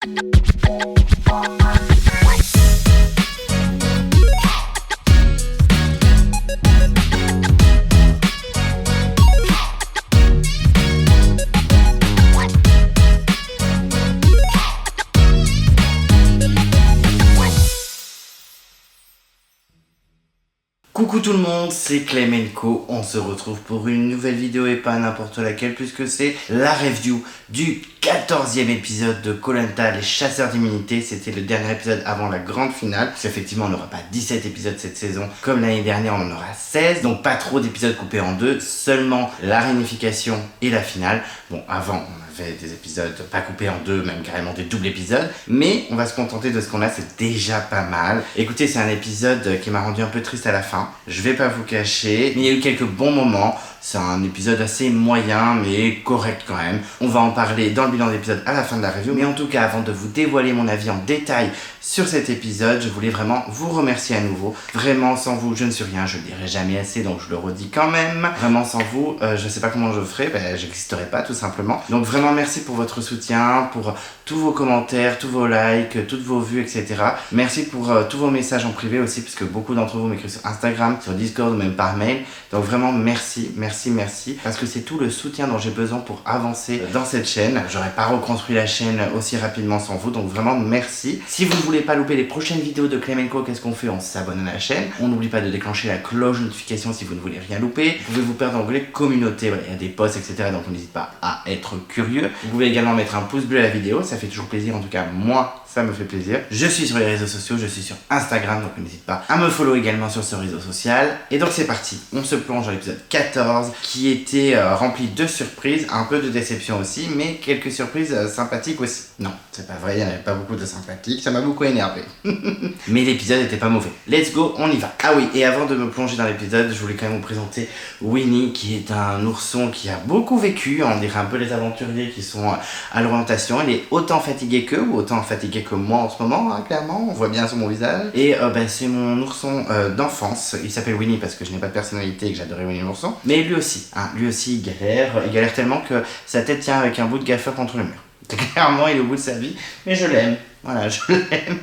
Coucou tout le monde, c'est Clemenco, on se retrouve pour une nouvelle vidéo et pas n'importe laquelle puisque c'est la review du 14e épisode de Koh Lanta, les chasseurs d'immunité. C'était le dernier épisode avant la grande finale, parce qu'effectivement on n'aura pas 17 épisodes cette saison, comme l'année dernière on en aura 16, donc pas trop d'épisodes coupés en deux, seulement la réunification et la finale. Bon, avant on avait des épisodes pas coupés en deux, même carrément des doubles épisodes, mais on va se contenter de ce qu'on a, c'est déjà pas mal. Écoutez, c'est un épisode qui m'a rendu un peu triste à la fin, je vais pas vous cacher, mais il y a eu quelques bons moments. C'est un épisode assez moyen mais correct quand même. On va en parler dans le bilan d'épisode à la fin de la review, mais en tout cas avant de vous dévoiler mon avis en détail sur cet épisode, je voulais vraiment vous remercier à nouveau. Vraiment sans vous je ne suis rien, je le dirai jamais assez donc je le redis quand même. Vraiment sans vous je sais pas comment je ferais, j'existerais pas tout simplement. Donc vraiment merci pour votre soutien, pour tous vos commentaires, tous vos likes, toutes vos vues, etc. Merci pour tous vos messages en privé aussi, puisque beaucoup d'entre vous m'écrivent sur Instagram, sur Discord ou même par mail. Donc vraiment merci, parce que c'est tout le soutien dont j'ai besoin pour avancer dans cette chaîne. J'aurais pas reconstruit la chaîne aussi rapidement sans vous, donc vraiment merci. Si vous ne voulez pas louper les prochaines vidéos de Clemenco, qu'est-ce qu'on fait? On s'abonne à la chaîne. On n'oublie pas de déclencher la cloche de notification si vous ne voulez rien louper. Vous pouvez vous perdre dans l'onglet communauté, voilà, il y a des posts, etc. Donc n'hésitez pas à être curieux. Vous pouvez également mettre un pouce bleu à la vidéo, ça fait toujours plaisir, en tout cas moi ça me fait plaisir. Je suis sur les réseaux sociaux, je suis sur Instagram, donc n'hésite pas à me follow également sur ce réseau social. Et donc c'est parti, on se plonge dans l'épisode 14 qui était rempli de surprises, un peu de déception aussi, mais quelques surprises sympathiques aussi. Non, c'est pas vrai, il n'y en avait pas beaucoup de sympathiques, ça m'a beaucoup énervé. Mais l'épisode était pas mauvais. Let's go, on y va. Ah oui, et avant de me plonger dans l'épisode, je voulais quand même vous présenter Winnie, qui est un ourson qui a beaucoup vécu, on dirait un peu les aventuriers qui sont à l'orientation. Il est autant fatigué qu'eux, ou autant fatigué que moi en ce moment, hein, clairement, on voit bien sur mon visage. Et c'est mon ourson d'enfance, il s'appelle Winnie parce que je n'ai pas de personnalité et que j'adorais Winnie l'ourson. Mais lui aussi il galère tellement que sa tête tient avec un bout de gaffeur contre le mur. Clairement il est au bout de sa vie, mais je l'aime. Voilà, je l'aime.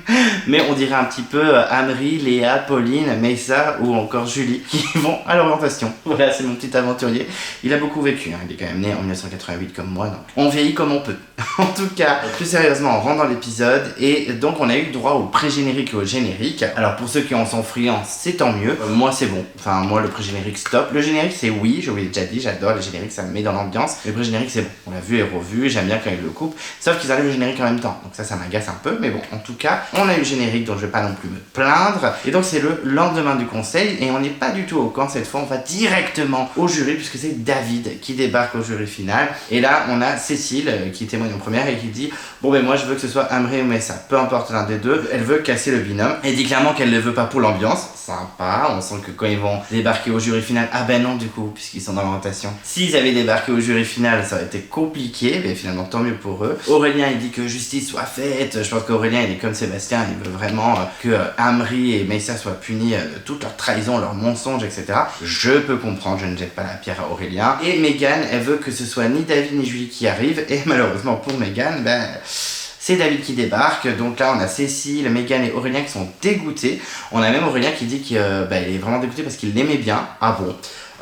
Mais on dirait un petit peu Amri, Léa, Pauline, Meyssa ou encore Julie qui vont à l'orientation. Voilà, c'est mon petit aventurier. Il a beaucoup vécu, hein. Il est quand même né en 1988 comme moi, donc on vieillit comme on peut. En tout cas, plus sérieusement, on rentre dans l'épisode et donc on a eu droit au pré-générique et au générique. Alors pour ceux qui en sont friands, c'est tant mieux. Moi c'est bon. Enfin moi le pré-générique stop. Le générique c'est oui, je vous l'ai déjà dit, j'adore les génériques, ça me met dans l'ambiance. Le pré-générique c'est bon. On l'a vu et revu, j'aime bien quand ils le coupent. Sauf qu'ils arrivent au générique en même temps. Donc ça m'agace un peu. Mais bon, en tout cas, on a eu le générique dont je vais pas non plus me plaindre. Et donc c'est le lendemain du conseil et on n'est pas du tout au camp cette fois, on va directement au jury puisque c'est David qui débarque au jury final. Et là on a Cécile qui témoigne en première et qui dit bon ben moi je veux que ce soit Amri ou Meyssa, peu importe l'un des deux, elle veut casser le binôme. Elle dit clairement qu'elle ne le veut pas pour l'ambiance, sympa, on sent que quand ils vont débarquer au jury final, ah ben non du coup puisqu'ils sont dans l'orientation. S'ils avaient débarqué au jury final ça aurait été compliqué, mais finalement tant mieux pour eux. Aurélien il dit que justice soit faite, je pense qu'Aurélien il est comme Sébastien, il veut vraiment que Amri et Meyssa soient punis de toute leur trahison, leurs mensonges, etc. Je peux comprendre, je ne jette pas la pierre à Aurélien. Et Megan, elle veut que ce soit ni David ni Julie qui arrivent, et malheureusement pour Megan, c'est David qui débarque. Donc là on a Cécile, Megan et Aurélien qui sont dégoûtés. On a même Aurélien qui dit qu'il est vraiment dégoûté parce qu'il l'aimait bien. Ah bon?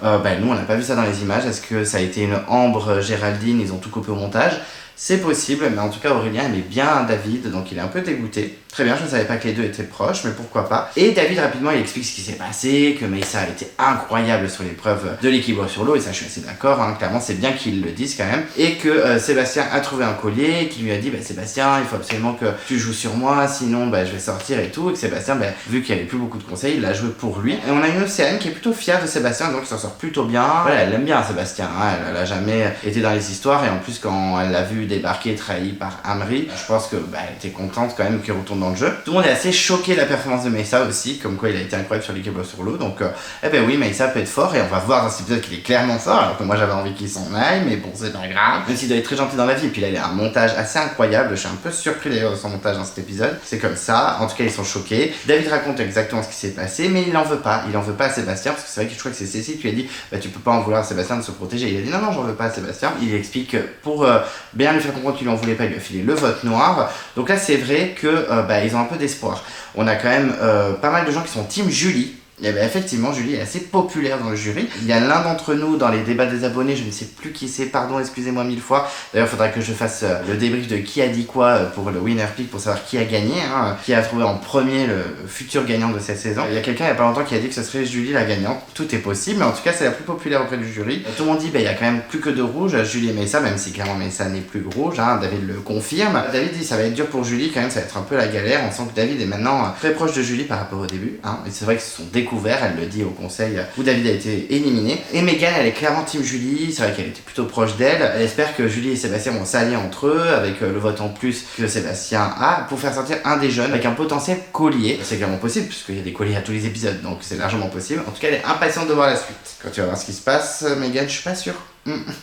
Nous on n'a pas vu ça dans les images. Est-ce que ça a été une Ambre, Géraldine, ils ont tout coupé au montage? C'est possible, mais en tout cas Aurélien aimait bien David, donc il est un peu dégoûté. Très bien, je ne savais pas que les deux étaient proches, mais pourquoi pas. Et David rapidement il explique ce qui s'est passé, que Meyssa a été incroyable sur l'épreuve de l'équilibre sur l'eau, et ça je suis assez d'accord, hein, clairement c'est bien qu'ils le disent quand même. Et que Sébastien a trouvé un collier, qui lui a dit Sébastien il faut absolument que tu joues sur moi, sinon je vais sortir et tout. Et que Sébastien, vu qu'il n'y avait plus beaucoup de conseils, il l'a joué pour lui. Et on a une Océane qui est plutôt fière de Sébastien, donc il s'en sort plutôt bien. Voilà, elle aime bien Sébastien, hein, elle a jamais été dans les histoires, et en plus quand elle l'a vu débarquer trahi par Amri, je pense que elle était contente quand même qu'il retourne dans le jeu. Tout le monde est assez choqué de la performance de Meyssa aussi, comme quoi il a été incroyable sur l'équilibre sur l'eau, donc oui, Meyssa peut être fort et on va voir dans cet épisode qu'il est clairement fort, alors que moi j'avais envie qu'il s'en aille, mais bon c'est pas grave, même s'il doit être très gentil dans la vie. Et puis là il a un montage assez incroyable, je suis un peu surpris d'ailleurs de son montage dans cet épisode, c'est comme ça, en tout cas ils sont choqués. David raconte exactement ce qui s'est passé, mais il en veut pas à Sébastien, parce que c'est vrai que je crois que c'est Cécile qui lui a dit tu peux pas en vouloir à Sébastien de se protéger. Il a dit non j'en veux pas à Sébastien. Il explique que pour bien lui faire comprendre qu'il lui en voulait pas, il lui a filé le vote noir. Donc là c'est vrai que ils ont un peu d'espoir. On a quand même pas mal de gens qui sont team Julie. Et effectivement, Julie est assez populaire dans le jury. Il y a l'un d'entre nous dans les débats des abonnés, je ne sais plus qui c'est, pardon, excusez-moi 1000 fois. D'ailleurs, il faudra que je fasse le débrief de qui a dit quoi pour le winner pick pour savoir qui a gagné, qui a trouvé en premier le futur gagnant de cette saison. Il y a quelqu'un il n'y a pas longtemps qui a dit que ce serait Julie la gagnante. Tout est possible, mais en tout cas, c'est la plus populaire auprès du jury. Tout le monde dit il y a quand même plus que 2 rouges, Julie et Meyssa, même si clairement Meyssa n'est plus rouge, David le confirme. David dit ça va être dur pour Julie, quand même, ça va être un peu la galère. On sent que David est maintenant très proche de Julie par rapport au début. Et c'est vrai qu'ils se sont découverts, elle le dit au conseil où David a été éliminé. Et Megan, elle est clairement team Julie, c'est vrai qu'elle était plutôt proche d'elle. Elle espère que Julie et Sébastien vont s'allier entre eux avec le vote en plus que Sébastien a pour faire sortir un des jeunes avec un potentiel collier. C'est clairement possible puisqu'il y a des colliers à tous les épisodes, donc c'est largement possible. En tout cas, elle est impatiente de voir la suite. Quand tu vas voir ce qui se passe, Megan, je suis pas sûr.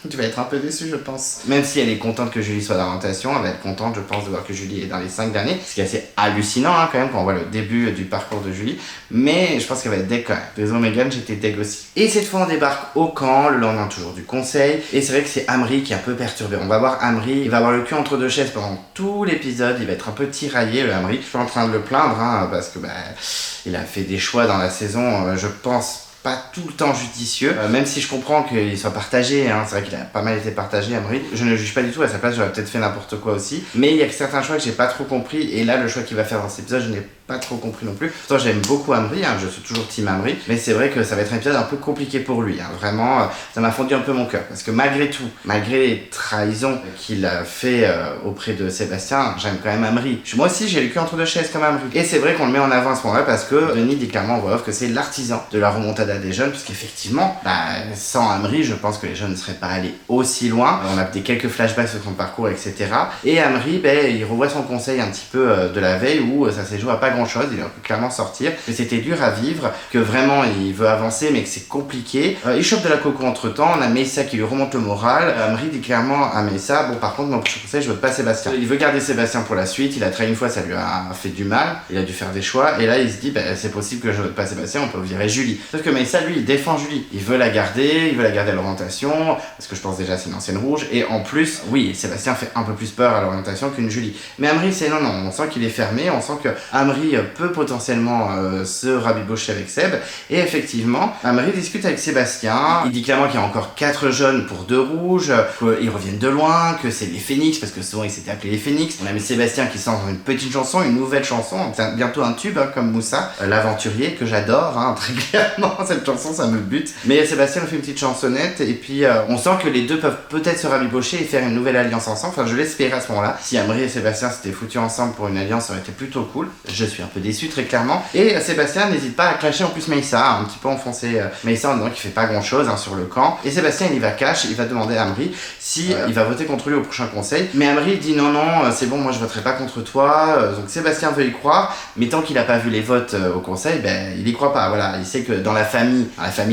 Tu vas être un peu déçu, je pense. Même si elle est contente que Julie soit dans l'orientation, elle va être contente, je pense, de voir que Julie est dans les 5 derniers. Ce qui est assez hallucinant, quand même, quand on voit le début du parcours de Julie. Mais je pense qu'elle va être deg quand même. Désolé, Megan, j'étais deg aussi. Et cette fois, on débarque au camp, le lendemain toujours du conseil. Et c'est vrai que c'est Amri qui est un peu perturbé. On va voir Amri, il va avoir le cul entre deux chaises pendant tout l'épisode. Il va être un peu tiraillé, le Amri. Je suis pas en train de le plaindre, parce que il a fait des choix dans la saison, je pense, pas tout le temps judicieux, même si je comprends qu'il soit partagé, c'est vrai qu'il a pas mal été partagé, Amri. Je ne juge pas du tout, à sa place j'aurais peut-être fait n'importe quoi aussi, mais il y a certains choix que j'ai pas trop compris, et là le choix qu'il va faire dans cet épisode, je n'ai pas trop compris non plus. Pourtant j'aime beaucoup Amri, je suis toujours team Amri, mais c'est vrai que ça va être un épisode un peu compliqué pour lui, vraiment, ça m'a fondu un peu mon cœur, parce que malgré tout, malgré les trahisons qu'il a fait auprès de Sébastien, j'aime quand même Amri. Moi aussi j'ai le cul entre deux chaises comme Amri, et c'est vrai qu'on le met en avant à ce moment-là, parce que Denis dit clairement en voix off que c'est l'artisan de la remontada des jeunes, puisqu'effectivement, sans Amri, je pense que les jeunes ne seraient pas allés aussi loin. On a des quelques flashbacks sur son parcours, etc. Et Amri, il revoit son conseil un petit peu de la veille où ça s'est joué à pas grand-chose, il aurait pu clairement sortir, que c'était dur à vivre, que vraiment il veut avancer, mais que c'est compliqué. Il chope de la coco entre-temps, on a Meyssa qui lui remonte le moral. Amri dit clairement à Meyssa, bon par contre, mon prochain conseil, je vote pas Sébastien. Il veut garder Sébastien pour la suite, il a trahi une fois, ça lui a fait du mal, il a dû faire des choix, et là il se dit, c'est possible que je vote pas Sébastien, on peut virer Julie. Sauf que Meyssa, lui, il défend Julie. Il veut la garder à l'orientation, parce que je pense déjà c'est une ancienne rouge, et en plus, oui, Sébastien fait un peu plus peur à l'orientation qu'une Julie. Mais Amri, c'est non, on sent qu'il est fermé, on sent que Amri peut potentiellement se rabibocher avec Seb, et effectivement, Amri discute avec Sébastien, il dit clairement qu'il y a encore 4 jaunes pour 2 rouges, qu'ils reviennent de loin, que c'est les Phénix, parce que souvent ils s'étaient appelés les Phénix. On a mis Sébastien qui sort dans une petite chanson, une nouvelle chanson, c'est bientôt un tube, comme Moussa, l'aventurier, que j'adore, très clairement, cette chanson, ça me bute. Mais Sébastien fait une petite chansonnette et puis on sent que les deux peuvent peut-être se rabibocher et faire une nouvelle alliance ensemble. Enfin, je l'espérais à ce moment-là. Si Amri et Sébastien s'étaient foutus ensemble pour une alliance, ça aurait été plutôt cool. Je suis un peu déçu, très clairement. Et Sébastien n'hésite pas à clasher en plus Meyssa, un petit peu enfoncer Meyssa en disant qu'il fait pas grand-chose sur le camp. Et Sébastien, il y va cash, il va demander à Amri si il va voter contre lui au prochain conseil. Mais Amri dit non, c'est bon, moi je voterai pas contre toi. Donc Sébastien veut y croire, mais tant qu'il a pas vu les votes au conseil, il y croit pas. Voilà, il sait que dans la famille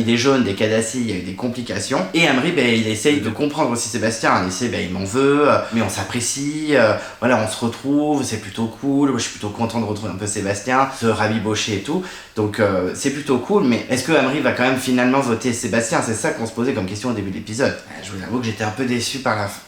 des jaunes, des Kadassi, il y a eu des complications. Et Amri, il essaye de comprendre aussi Sébastien. Il sait, il m'en veut, mais on s'apprécie, voilà, on se retrouve, c'est plutôt cool. Moi, je suis plutôt content de retrouver un peu Sébastien, se rabibocher et tout. Donc, c'est plutôt cool, mais est-ce que Amri va quand même finalement voter Sébastien? C'est ça qu'on se posait comme question au début de l'épisode. Je vous avoue que j'étais un peu déçu par la fin.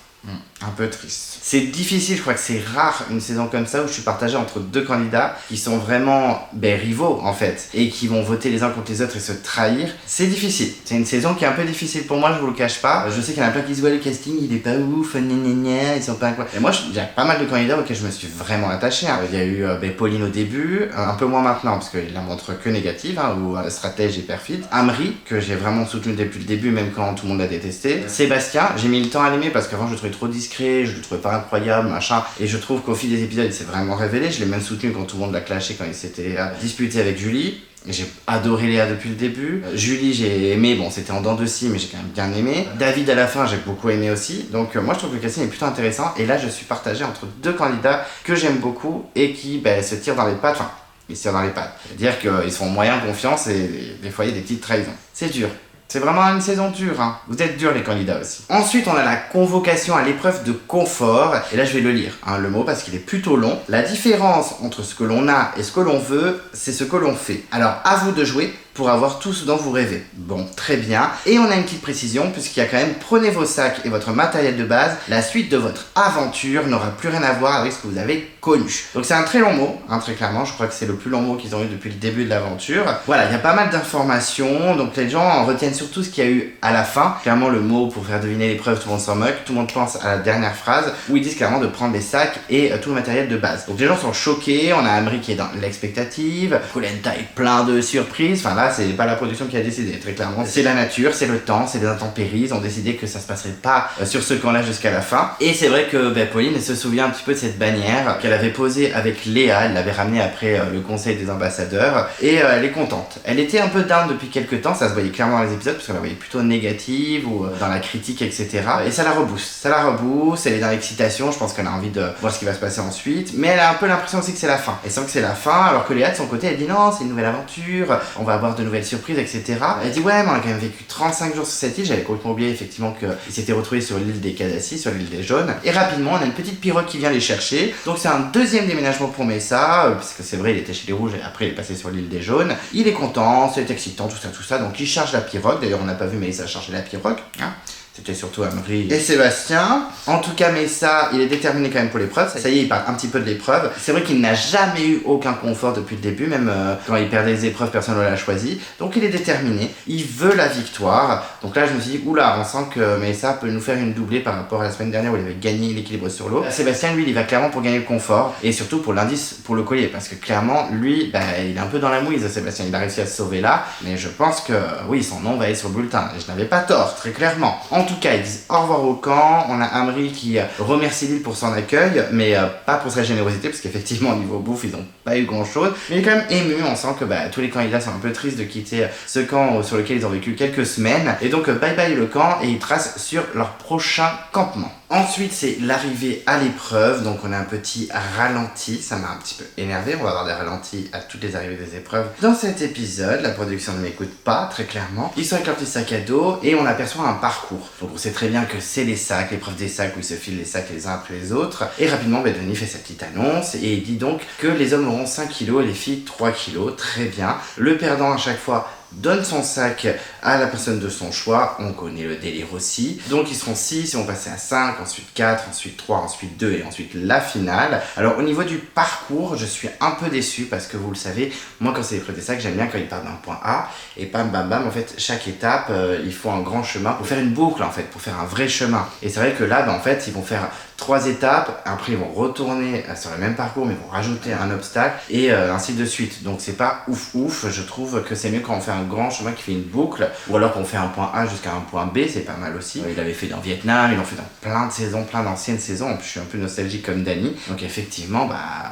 Un peu triste. C'est difficile, je crois que c'est rare une saison comme ça où je suis partagé entre 2 candidats qui sont vraiment rivaux en fait et qui vont voter les uns contre les autres et se trahir. C'est difficile. C'est une saison qui est un peu difficile pour moi, je vous le cache pas. Je sais qu'il y en a plein qui se voient le casting, il est pas ouf, ils sont pas incroyables. Et moi, il y a pas mal de candidats auxquels je me suis vraiment attaché. Il y a eu Pauline au début, un peu moins maintenant parce qu'il la montre que négative, ou stratège et perfide. Amri, que j'ai vraiment soutenu depuis le début, même quand tout le monde l'a détesté. Sébastien, j'ai mis le temps à l'aimer parce qu'avant je le trouvais trop discret, je le trouvais pas incroyable, machin. Et je trouve qu'au fil des épisodes, il s'est vraiment révélé. Je l'ai même soutenu quand tout le monde l'a clashé, quand il s'était disputé avec Julie. J'ai adoré Léa depuis le début. Julie, j'ai aimé, bon, c'était en dents de scie, mais j'ai quand même bien aimé. David, à la fin, j'ai beaucoup aimé aussi. Donc, moi, je trouve que le casting est plutôt intéressant. Et là, je suis partagé entre 2 candidats que j'aime beaucoup et qui se tirent dans les pattes. Enfin, ils se tirent dans les pattes. C'est-à-dire qu'ils se font moyen confiance et des fois, il y a des petites trahisons. C'est dur. C'est vraiment une saison dure, Vous êtes durs les candidats aussi. Ensuite, on a la convocation à l'épreuve de confort. Et là, je vais le lire, le mot, parce qu'il est plutôt long. La différence entre ce que l'on a et ce que l'on veut, c'est ce que l'on fait. Alors, à vous de jouer pour avoir tout ce dont vous rêvez. Bon, très bien. Et on a une petite précision, puisqu'il y a quand même prenez vos sacs et votre matériel de base, la suite de votre aventure n'aura plus rien à voir avec ce que vous avez connu. Donc c'est un très long mot, hein, très clairement, je crois que c'est le plus long mot qu'ils ont eu depuis le début de l'aventure. Voilà, il y a pas mal d'informations, donc les gens retiennent surtout ce qu'il y a eu à la fin. Clairement le mot pour faire deviner l'épreuve, tout le monde s'en moque, tout le monde pense à la dernière phrase, où ils disent clairement de prendre les sacs et tout le matériel de base. Donc les gens sont choqués, on a Amri qui est dans l'expectative, Koh-Lanta est plein de surprises, enfin là c'est pas la production qui a décidé, très clairement. C'est la nature, c'est le temps, c'est les intempéries, ils ont décidé que ça se passerait pas sur ce camp-là jusqu'à la fin. Et c'est vrai que Pauline se souvient un petit peu de cette bannière qu'elle avait posée avec Léa, elle l'avait ramenée après le conseil des ambassadeurs, et elle est contente. Elle était un peu down depuis quelques temps, ça se voyait clairement dans les épisodes, parce qu'on la voyait plutôt négative ou dans la critique, etc. Et ça la rebooste, elle est dans l'excitation, je pense qu'elle a envie de voir ce qui va se passer ensuite, mais elle a un peu l'impression aussi que c'est la fin. Elle sent que c'est la fin, alors que Léa de son côté, elle dit non, c'est une nouvelle aventure, on va avoir de nouvelles surprises, etc. Elle dit ouais, mais on a quand même vécu 35 jours sur cette île, j'avais complètement oublié effectivement qu'ils s'étaient retrouvés sur l'île des Cadassis, sur l'île des Jaunes, et rapidement on a une petite pirogue qui vient les chercher, donc c'est un deuxième déménagement pour Messa, parce que c'est vrai, il était chez les Rouges et après il est passé sur l'île des Jaunes. Il est content, c'est excitant, tout ça, donc il charge la pirogue, d'ailleurs on n'a pas vu Messa charger la pirogue, hein. C'était surtout Amri et Sébastien. En tout cas, Messa, il est déterminé quand même pour l'épreuve. Ça y est, il parle un petit peu de l'épreuve. C'est vrai qu'il n'a jamais eu aucun confort depuis le début, même quand il perdait les épreuves, personne ne l'a choisi. Donc il est déterminé, il veut la victoire. Donc là, je me suis dit, oula, on sent que Messa peut nous faire une doublée par rapport à la semaine dernière où il avait gagné l'équilibre sur l'eau. Sébastien, lui, il va clairement pour gagner le confort et surtout pour l'indice pour le collier. Parce que clairement, lui, il est un peu dans la mouise, Sébastien. Il a réussi à se sauver là. Mais je pense que, oui, son nom va aller sur le bulletin. Et je n'avais pas tort, très clairement. En tout cas, ils disent au revoir au camp. On a Amri qui remercie l'île pour son accueil, mais pas pour sa générosité, parce qu'effectivement, au niveau bouffe, ils n'ont pas eu grand chose. Mais il est quand même ému. On sent que tous les candidats sont un peu tristes de quitter ce camp sur lequel ils ont vécu quelques semaines. Et donc, bye bye le camp, et ils tracent sur leur prochain campement. Ensuite, c'est l'arrivée à l'épreuve. Donc, on a un petit ralenti. Ça m'a un petit peu énervé. On va avoir des ralentis à toutes les arrivées des épreuves. Dans cet épisode, la production ne m'écoute pas, très clairement. Ils sont avec leur petit sac à dos et on aperçoit un parcours. Donc, on sait très bien que c'est les sacs, l'épreuve des sacs où ils se filent les sacs les uns après les autres. Et rapidement, Denis fait sa petite annonce et il dit donc que les hommes auront 5 kilos et les filles 3 kilos. Très bien. Le perdant à chaque fois donne son sac à la personne de son choix, on connaît le délire aussi. Donc ils seront 6, ils vont passer à 5, ensuite 4, ensuite 3, ensuite 2 et ensuite la finale. Alors au niveau du parcours, je suis un peu déçu parce que vous le savez, moi quand c'est l'épreuve des sacs, j'aime bien quand ils partent d'un point A et bam bam bam, en fait chaque étape, il faut un grand chemin pour faire une boucle en fait, pour faire un vrai chemin. Et c'est vrai que là, en fait, ils vont faire 3 étapes, après ils vont retourner sur le même parcours mais ils vont rajouter un obstacle et ainsi de suite. Donc c'est pas ouf, je trouve que c'est mieux quand on fait un grand chemin qui fait une boucle ou alors qu'on fait un point A jusqu'à un point B, c'est pas mal aussi. Il l'avait fait dans Vietnam, ils l'ont fait dans plein de saisons, plein d'anciennes saisons. En plus je suis un peu nostalgique comme Dany, donc effectivement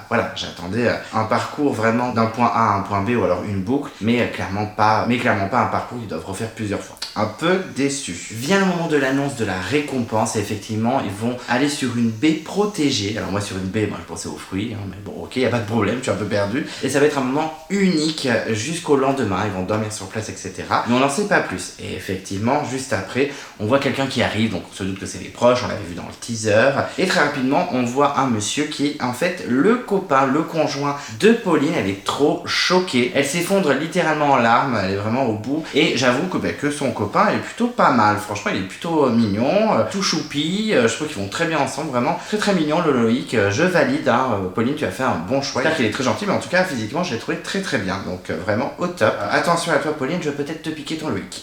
voilà, j'attendais un parcours vraiment d'un point A à un point B ou alors une boucle, mais clairement pas un parcours qu'ils doivent refaire plusieurs fois. Un peu déçu. Vient le moment de l'annonce de la récompense et effectivement ils vont aller sur une baie protégée. Alors moi sur une baie, moi je pensais aux fruits, hein, mais bon ok, y a pas de problème, je suis un peu perdu. Et ça va être un moment unique jusqu'au lendemain, ils vont dormir sur place, etc. Mais on n'en sait pas plus. Et effectivement, juste après, on voit quelqu'un qui arrive, donc on se doute que c'est les proches, on l'avait vu dans le teaser. Et très rapidement, on voit un monsieur qui est en fait le copain, le conjoint de Pauline. Elle est trop choquée. Elle s'effondre littéralement en larmes, elle est vraiment au bout. Et j'avoue que son copain est plutôt pas mal. Franchement, il est plutôt mignon, tout choupi. Je trouve qu'ils vont très bien ensemble, vraiment très très mignon le Loïc. Je valide, hein. Pauline, tu as fait un bon choix. J'espère qu'il est très gentil, mais en tout cas, physiquement, je l'ai trouvé très très bien. Donc vraiment au top. Attention à toi, Pauline, je vais peut-être te piquer ton Loïc.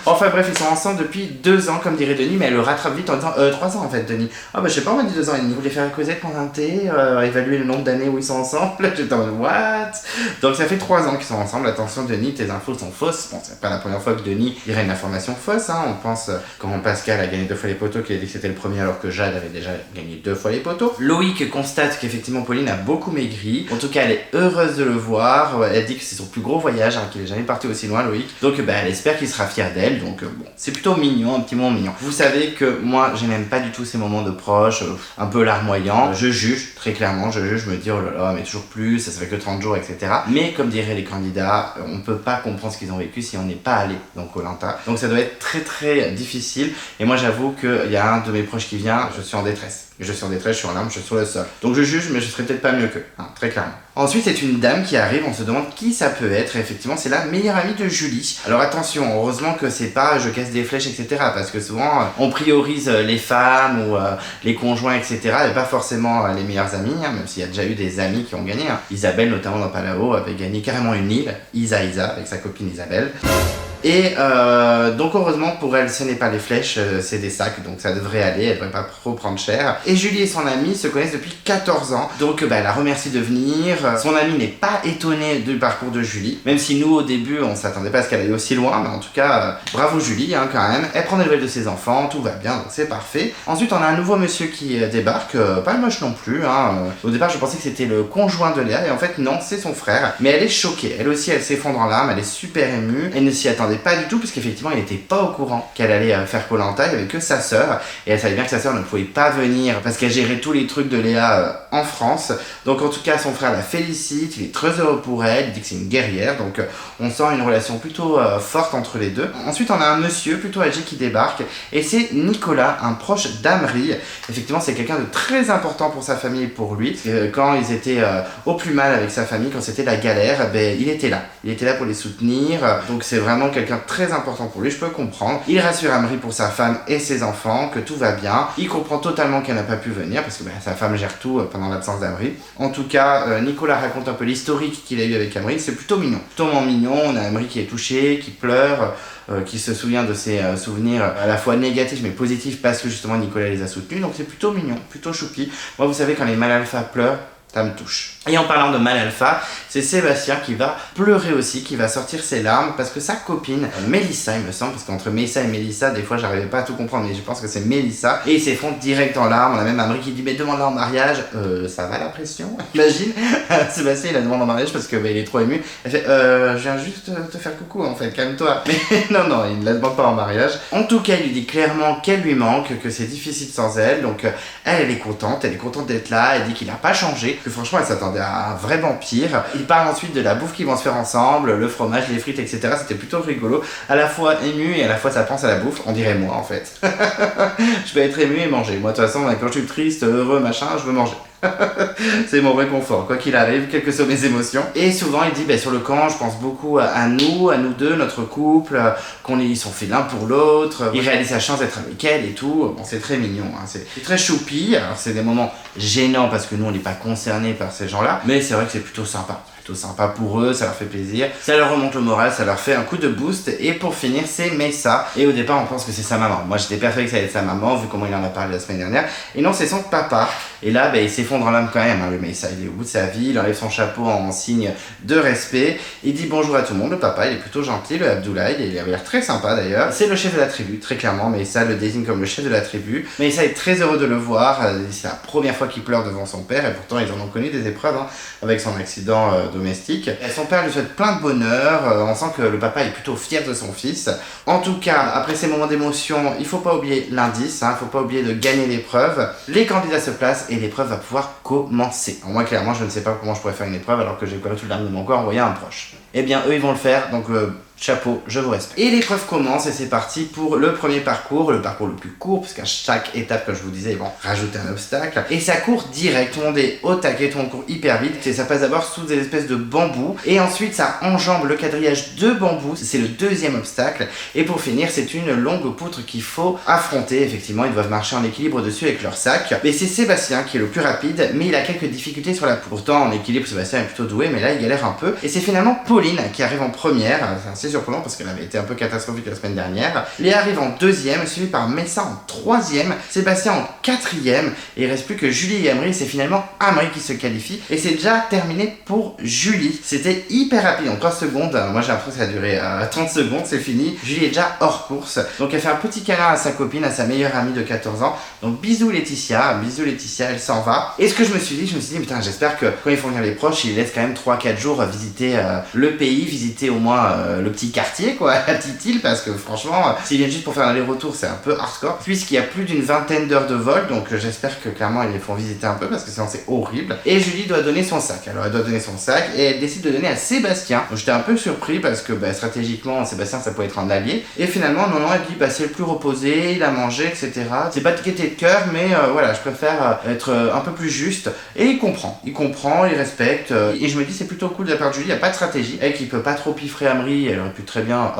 Enfin bref, ils sont ensemble depuis 2 ans, comme dirait Denis, mais elle le rattrape vite en disant 3 ans en fait, Denis. Ah je sais pas, on m'a dit 2 ans, il voulait faire Cosette prendre un thé, évaluer le nombre d'années où ils sont ensemble. J'étais en mode what? Donc ça fait 3 ans qu'ils sont ensemble. Attention, Denis, tes infos sont fausses. Bon, c'est pas la première fois que Denis dirait une information fausse, hein. On pense quand Pascal a gagné 2 fois les poteaux, qu'il a dit que c'était le premier alors que Jade avait déjà gagné 2 fois les poteaux. Loïc constate qu'effectivement Pauline a beaucoup maigri. En tout cas, elle est heureuse de le voir. Elle dit que c'est son plus gros voyage, hein, qu'il est jamais parti aussi loin, Loïc. Donc elle espère qu'il sera fier d'elle. Donc bon, c'est plutôt mignon, un petit moment mignon. Vous savez que moi, je n'aime pas du tout ces moments de proches, un peu larmoyants. Je juge, très clairement, je me dis oh là là, mais toujours plus, ça fait que 30 jours, etc. Mais comme diraient les candidats, on peut pas comprendre ce qu'ils ont vécu si on n'est pas allé dans Koh-Lanta. Donc ça doit être très très difficile. Et moi, j'avoue qu'il y a un de mes proches qui vient, je suis en détresse détresse. Je suis en détresse, je suis en larmes, je suis sur le sol. Donc je juge, mais je serais peut-être pas mieux qu'eux, hein, très clairement. Ensuite, c'est une dame qui arrive, on se demande qui ça peut être, et effectivement, c'est la meilleure amie de Julie. Alors attention, heureusement que c'est pas je casse des flèches, etc. Parce que souvent, on priorise les femmes ou les conjoints, etc. et pas forcément les meilleures amies, hein, même s'il y a déjà eu des amis qui ont gagné. Hein. Isabelle, notamment dans Palao, avait gagné carrément une île, Isa, avec sa copine Isabelle. Et donc heureusement pour elle ce n'est pas les flèches, c'est des sacs, donc ça devrait aller, elle devrait pas trop prendre cher. Et Julie et son amie se connaissent depuis 14 ans, donc elle la remercie de venir. Son amie n'est pas étonnée du parcours de Julie, même si nous au début on s'attendait pas à ce qu'elle aille aussi loin, mais en tout cas bravo Julie hein, quand même. Elle prend des nouvelles de ses enfants, tout va bien, donc c'est parfait. Ensuite on a un nouveau monsieur qui débarque, pas moche non plus, hein. Au départ je pensais que c'était le conjoint de Léa, et en fait non, c'est son frère. Mais elle est choquée, elle aussi elle s'effondre en larmes, elle est super émue, elle ne s'y attendait pas du tout, puisqu'effectivement il n'était pas au courant qu'elle allait faire Koh-Lanta, il n'y avait que sa sœur, et elle savait bien que sa sœur ne pouvait pas venir parce qu'elle gérait tous les trucs de Léa en France. Donc en tout cas son frère la félicite, il est très heureux pour elle, il dit que c'est une guerrière, donc on sent une relation plutôt forte entre les deux. Ensuite on a un monsieur plutôt âgé qui débarque, et c'est Nicolas, un proche d'Amri. Effectivement c'est quelqu'un de très important pour sa famille et pour lui. Quand ils étaient au plus mal avec sa famille, quand c'était la galère, il était là pour les soutenir, donc c'est vraiment quelqu'un de très important pour lui, je peux comprendre. Il rassure Amri pour sa femme et ses enfants, que tout va bien. Il comprend totalement qu'elle n'a pas pu venir, parce que sa femme gère tout pendant l'absence d'Amri. En tout cas, Nicolas raconte un peu l'historique qu'il a eu avec Amri, c'est plutôt mignon. Plutôt mignon, on a Amri qui est touché, qui pleure, qui se souvient de ses souvenirs à la fois négatifs mais positifs parce que justement Nicolas les a soutenus, donc c'est plutôt mignon, plutôt choupi. Moi vous savez quand les mâles alpha pleurent, ça me touche. Et en parlant de mâle alpha, c'est Sébastien qui va pleurer aussi, qui va sortir ses larmes parce que sa copine, Mélissa il me semble, parce qu'entre Mélissa et Mélissa, des fois j'arrivais pas à tout comprendre, mais je pense que c'est Mélissa, et il s'effondre direct en larmes. On a même Amri qui dit mais demande-la en mariage, ça va la pression, imagine. Sébastien il la demande en mariage parce que il est trop ému. Elle fait je viens juste te faire coucou en fait, calme-toi. Mais non, il ne la demande pas en mariage. En tout cas il lui dit clairement qu'elle lui manque, que c'est difficile sans elle, donc elle est contente d'être là, elle dit qu'il n'a pas changé, que franchement elle s'attendait à un vrai vampire. Il parle ensuite de la bouffe qu'ils vont se faire ensemble, le fromage, les frites, etc. C'était plutôt rigolo, à la fois ému et à la fois ça pense à la bouffe, on dirait moi en fait. Je peux être ému et manger, moi de toute façon quand je suis triste, heureux, machin, je veux manger. C'est mon réconfort, quoi qu'il arrive, quelles que soient mes émotions. Et souvent il dit sur le camp je pense beaucoup à nous deux, notre couple, ils sont faits l'un pour l'autre, il réalise sa chance d'être avec elle et tout. Bon c'est très mignon, hein. C'est très choupi. Alors c'est des moments gênants parce que nous on n'est pas concernés par ces gens là, mais c'est vrai que c'est plutôt sympa pour eux, ça leur fait plaisir, ça leur remonte le moral, ça leur fait un coup de boost. Et pour finir c'est Messa, et au départ on pense que c'est sa maman. Moi j'étais persuadé que ça allait être sa maman vu comment il en a parlé la semaine dernière, et non c'est son papa. Et là il s'effondre en larmes quand même, hein, le Messa, il est au bout de sa vie, il enlève son chapeau en signe de respect, il dit bonjour à tout le monde. Le papa il est plutôt gentil, le Abdoulaye, il avait l'air très sympa d'ailleurs, c'est le chef de la tribu, très clairement. Messa le désigne comme le chef de la tribu. Messa est très heureux de le voir, c'est la première fois qu'il pleure devant son père, et pourtant ils en ont connu des épreuves hein, avec son accident domestique. Et son père lui souhaite plein de bonheur, on sent que le papa est plutôt fier de son fils. En tout cas, après ces moments d'émotion, il faut pas oublier l'indice, hein, faut pas oublier de gagner l'épreuve. Les candidats se placent et l'épreuve va pouvoir commencer. Alors moi clairement je ne sais pas comment je pourrais faire une épreuve alors que j'ai pleuré tout le larme de mon corps envoyé à un proche. Eh bien eux ils vont le faire, donc chapeau, je vous respecte. Et l'épreuve commence et c'est parti pour le premier parcours, le parcours le plus court, parce qu'à chaque étape, comme je vous disais, ils vont rajouter un obstacle. Et ça court direct, tout le monde est au taquet, tout le monde court hyper vite. Et ça passe d'abord sous des espèces de bambous, et ensuite ça enjambe le quadrillage de bambous, c'est le deuxième obstacle. Et pour finir, c'est une longue poutre qu'il faut affronter. Effectivement, ils doivent marcher en équilibre dessus avec leur sac. Mais c'est Sébastien qui est le plus rapide, mais il a quelques difficultés sur la poutre. Pourtant, en équilibre, Sébastien est plutôt doué, mais là, il galère un peu. Et c'est finalement Pauline qui arrive en première. C'est surprenant parce qu'elle avait été un peu catastrophique la semaine dernière. Léa arrive en deuxième, suivi par Messa en troisième, Sébastien en quatrième, et il reste plus que Julie et Amri. C'est finalement Amri qui se qualifie, et c'est déjà terminé pour Julie. C'était hyper rapide, en 3 secondes, moi j'ai l'impression que ça a duré 30 secondes, c'est fini. Julie est déjà hors course, donc elle fait un petit câlin à sa copine, à sa meilleure amie de 14 ans, donc bisous Laetitia, elle s'en va. Et ce que je me suis dit putain, j'espère que quand ils font venir les proches, ils laissent quand même 3-4 jours visiter le pays, visiter au moins le petit quartier quoi, la petite île, parce que franchement, s'ils viennent juste pour faire un aller-retour, c'est un peu hardcore, puisqu'il y a plus d'une vingtaine d'heures de vol, donc j'espère que clairement ils les font visiter un peu, parce que sinon c'est horrible. Et Julie doit donner son sac, alors elle doit donner son sac, et elle décide de donner à Sébastien. Donc j'étais un peu surpris, parce que stratégiquement, Sébastien ça peut être un allié, et finalement, non, elle dit, c'est le plus reposé, il a mangé, etc. C'est pas de gaieté de cœur, mais voilà, je préfère être un peu plus juste, et il comprend, il respecte, et je me dis, c'est plutôt cool de la part de Julie, il n'y a pas de stratégie, elle qui peut pas trop piffrer Amri, elle aurait pu très bien,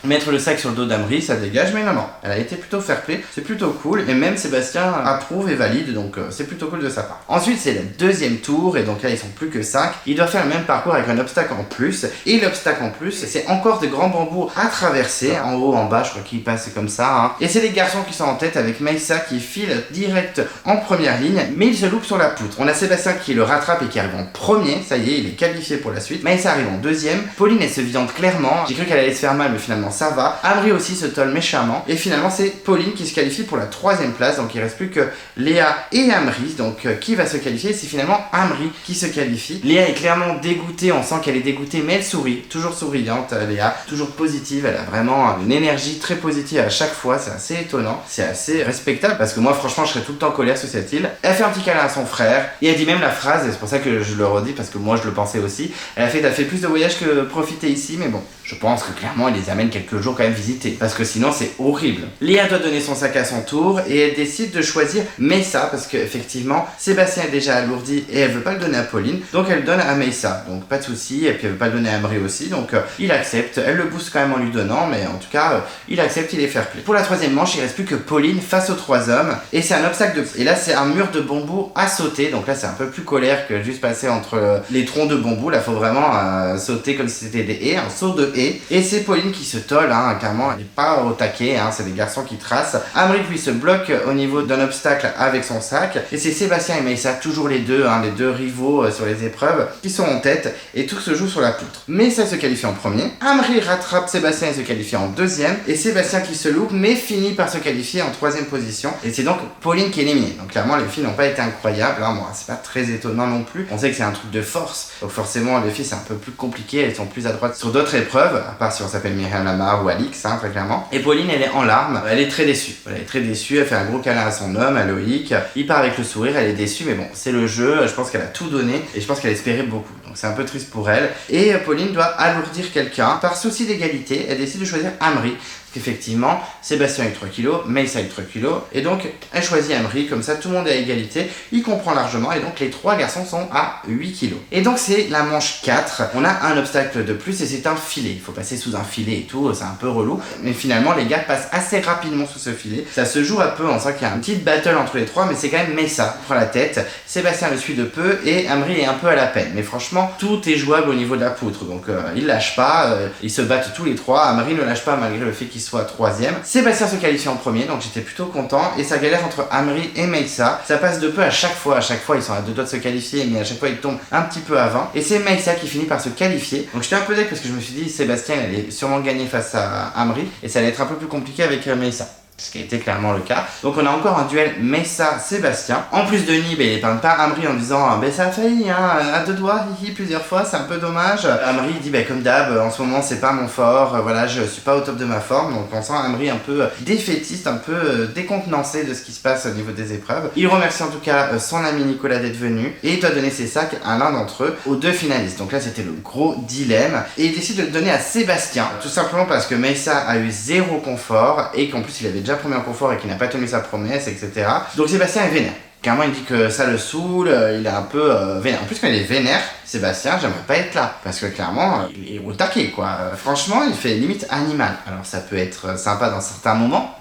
mettre le sac sur le dos d'Amri, ça dégage, mais non, elle a été plutôt fair play, c'est plutôt cool, et même Sébastien approuve et valide, donc c'est plutôt cool de sa part. Ensuite, c'est le deuxième tour, et donc là, ils sont plus que 5, il doit faire le même parcours avec un obstacle en plus, et l'obstacle en plus, c'est encore de grands bambous à traverser, en haut, en bas, je crois qu'il passe comme ça, hein. Et c'est les garçons qui sont en tête avec Maïssa qui file direct en première ligne, mais il se loupe sur la poutre. On a Sébastien qui le rattrape et qui arrive en premier, ça y est, il est qualifié pour la suite. Maïssa arrive en deuxième, Pauline elle se viande clairement, j'ai cru qu'elle allait se faire mal mais finalement ça va. Amri aussi se tolle méchamment, et finalement c'est Pauline qui se qualifie pour la troisième place, donc il reste plus que Léa et Amri, donc qui va se qualifier? C'est finalement Amri qui se qualifie. Léa est clairement dégoûtée, on sent qu'elle est dégoûtée, mais elle sourit, toujours souriante Léa, toujours positive, elle a vraiment une énergie très positive à chaque fois, c'est assez étonnant, c'est assez respectable, parce que moi franchement je serais tout le temps en colère sur cette île. Elle fait un petit câlin à son frère, et elle dit même la phrase, et c'est pour ça que je le redis, parce que moi je le pensais aussi, elle a fait, t'as fait plus de voyages que profiter ici, mais bon, je pense que clairement il les amène quelques jours quand même visiter, parce que sinon c'est horrible. Léa doit donner son sac à son tour, et elle décide de choisir Maïssa, parce que effectivement Sébastien est déjà alourdi, et elle veut pas le donner à Pauline, donc elle le donne à Maïssa, donc pas de souci, et puis elle veut pas le donner à Amri aussi, donc il accepte, elle le booste quand même en lui donnant, mais en tout cas il accepte, il est fair play. Pour la troisième manche, il reste plus que Pauline face aux 3 hommes, et c'est un obstacle de... Et là c'est un mur de bambou à sauter, donc là c'est un peu plus colère que juste passer entre les troncs de bambou, là faut vraiment sauter comme si c'était des haies, un saut de haies, et c'est Pauline qui se tolle, hein, clairement elle n'est pas au taquet, hein, c'est des garçons qui tracent. Amri lui se bloque au niveau d'un obstacle avec son sac, et c'est Sébastien et Maïssa, toujours les deux rivaux sur les épreuves, qui sont en tête, et tout se joue sur la poutre. Maïssa se qualifie en premier, Amri rattrape Sébastien et se qualifie en deuxième, et Sébastien qui se loupe mais finit par se qualifier en troisième position, et c'est donc Pauline qui est éliminée. Donc clairement les filles n'ont pas été incroyables, hein, bon, c'est pas très étonnant non plus, on sait que c'est un truc de force, donc forcément les filles c'est un peu plus compliqué, elles sont plus à droite sur d'autres épreuves, à part si on s'appelle Myriam Lamar ou Alix, hein, très clairement. Et Pauline elle est en larmes, elle est très déçue, elle fait un gros câlin à son homme, à Loïc, il part avec le sourire, elle est déçue, mais bon c'est le jeu, je pense qu'elle a tout donné, et je pense qu'elle espérait beaucoup, donc c'est un peu triste pour elle. Et Pauline doit alourdir quelqu'un, par souci d'égalité, elle décide de choisir Amri, effectivement, Sébastien a eu 3 kilos, Maïssa a eu 3 kilos, et donc elle choisit Amri, comme ça tout le monde est à égalité, il comprend largement, et donc les 3 garçons sont à 8 kilos. Et donc c'est la manche 4, on a un obstacle de plus, et c'est un filet, il faut passer sous un filet et tout, c'est un peu relou, mais finalement les gars passent assez rapidement sous ce filet, ça se joue un peu, on sent qu'il y a une petite battle entre les 3, mais c'est quand même Maïssa qui prend la tête, Sébastien le suit de peu, et Amri est un peu à la peine, mais franchement, tout est jouable au niveau de la poutre, donc ils lâchent pas, ils se battent tous les 3, Amri ne lâche pas malgré le fait qu'il soit troisième. Sébastien se qualifie en premier, donc j'étais plutôt content, et ça galère entre Amri et Maïssa, ça passe de peu à chaque fois ils sont à 2 doigts de se qualifier, mais à chaque fois ils tombent un petit peu avant, et c'est Maïssa qui finit par se qualifier, donc j'étais un peu deck parce que je me suis dit Sébastien il allait sûrement gagner face à Amri, et ça allait être un peu plus compliqué avec Maïssa. Ce qui a été clairement le cas. Donc on a encore un duel Maïssa-Sébastien. En plus de Nib, il épargne pas Amri en disant ça a failli, hein, à 2 doigts, plusieurs fois, c'est un peu dommage. Amri dit comme d'hab, en ce moment c'est pas mon fort, voilà, je suis pas au top de ma forme, donc on sent Amri un peu défaitiste, un peu décontenancé de ce qui se passe au niveau des épreuves. Il remercie en tout cas son ami Nicolas d'être venu, et il doit donner ses sacs à l'un d'entre eux, aux 2 finalistes. Donc là c'était le gros dilemme, et il décide de le donner à Sébastien, tout simplement parce que Maïssa a eu 0 confort, et qu'en plus il avait déjà premier en confort et qu'il n'a pas tenu sa promesse, etc. Donc Sébastien est vénère. Clairement, il dit que ça le saoule, il est un peu vénère. En plus, quand il est vénère, Sébastien, j'aimerais pas être là. Parce que clairement, il est au taquet, quoi. Franchement, il fait limite animal. Alors, ça peut être sympa dans certains moments,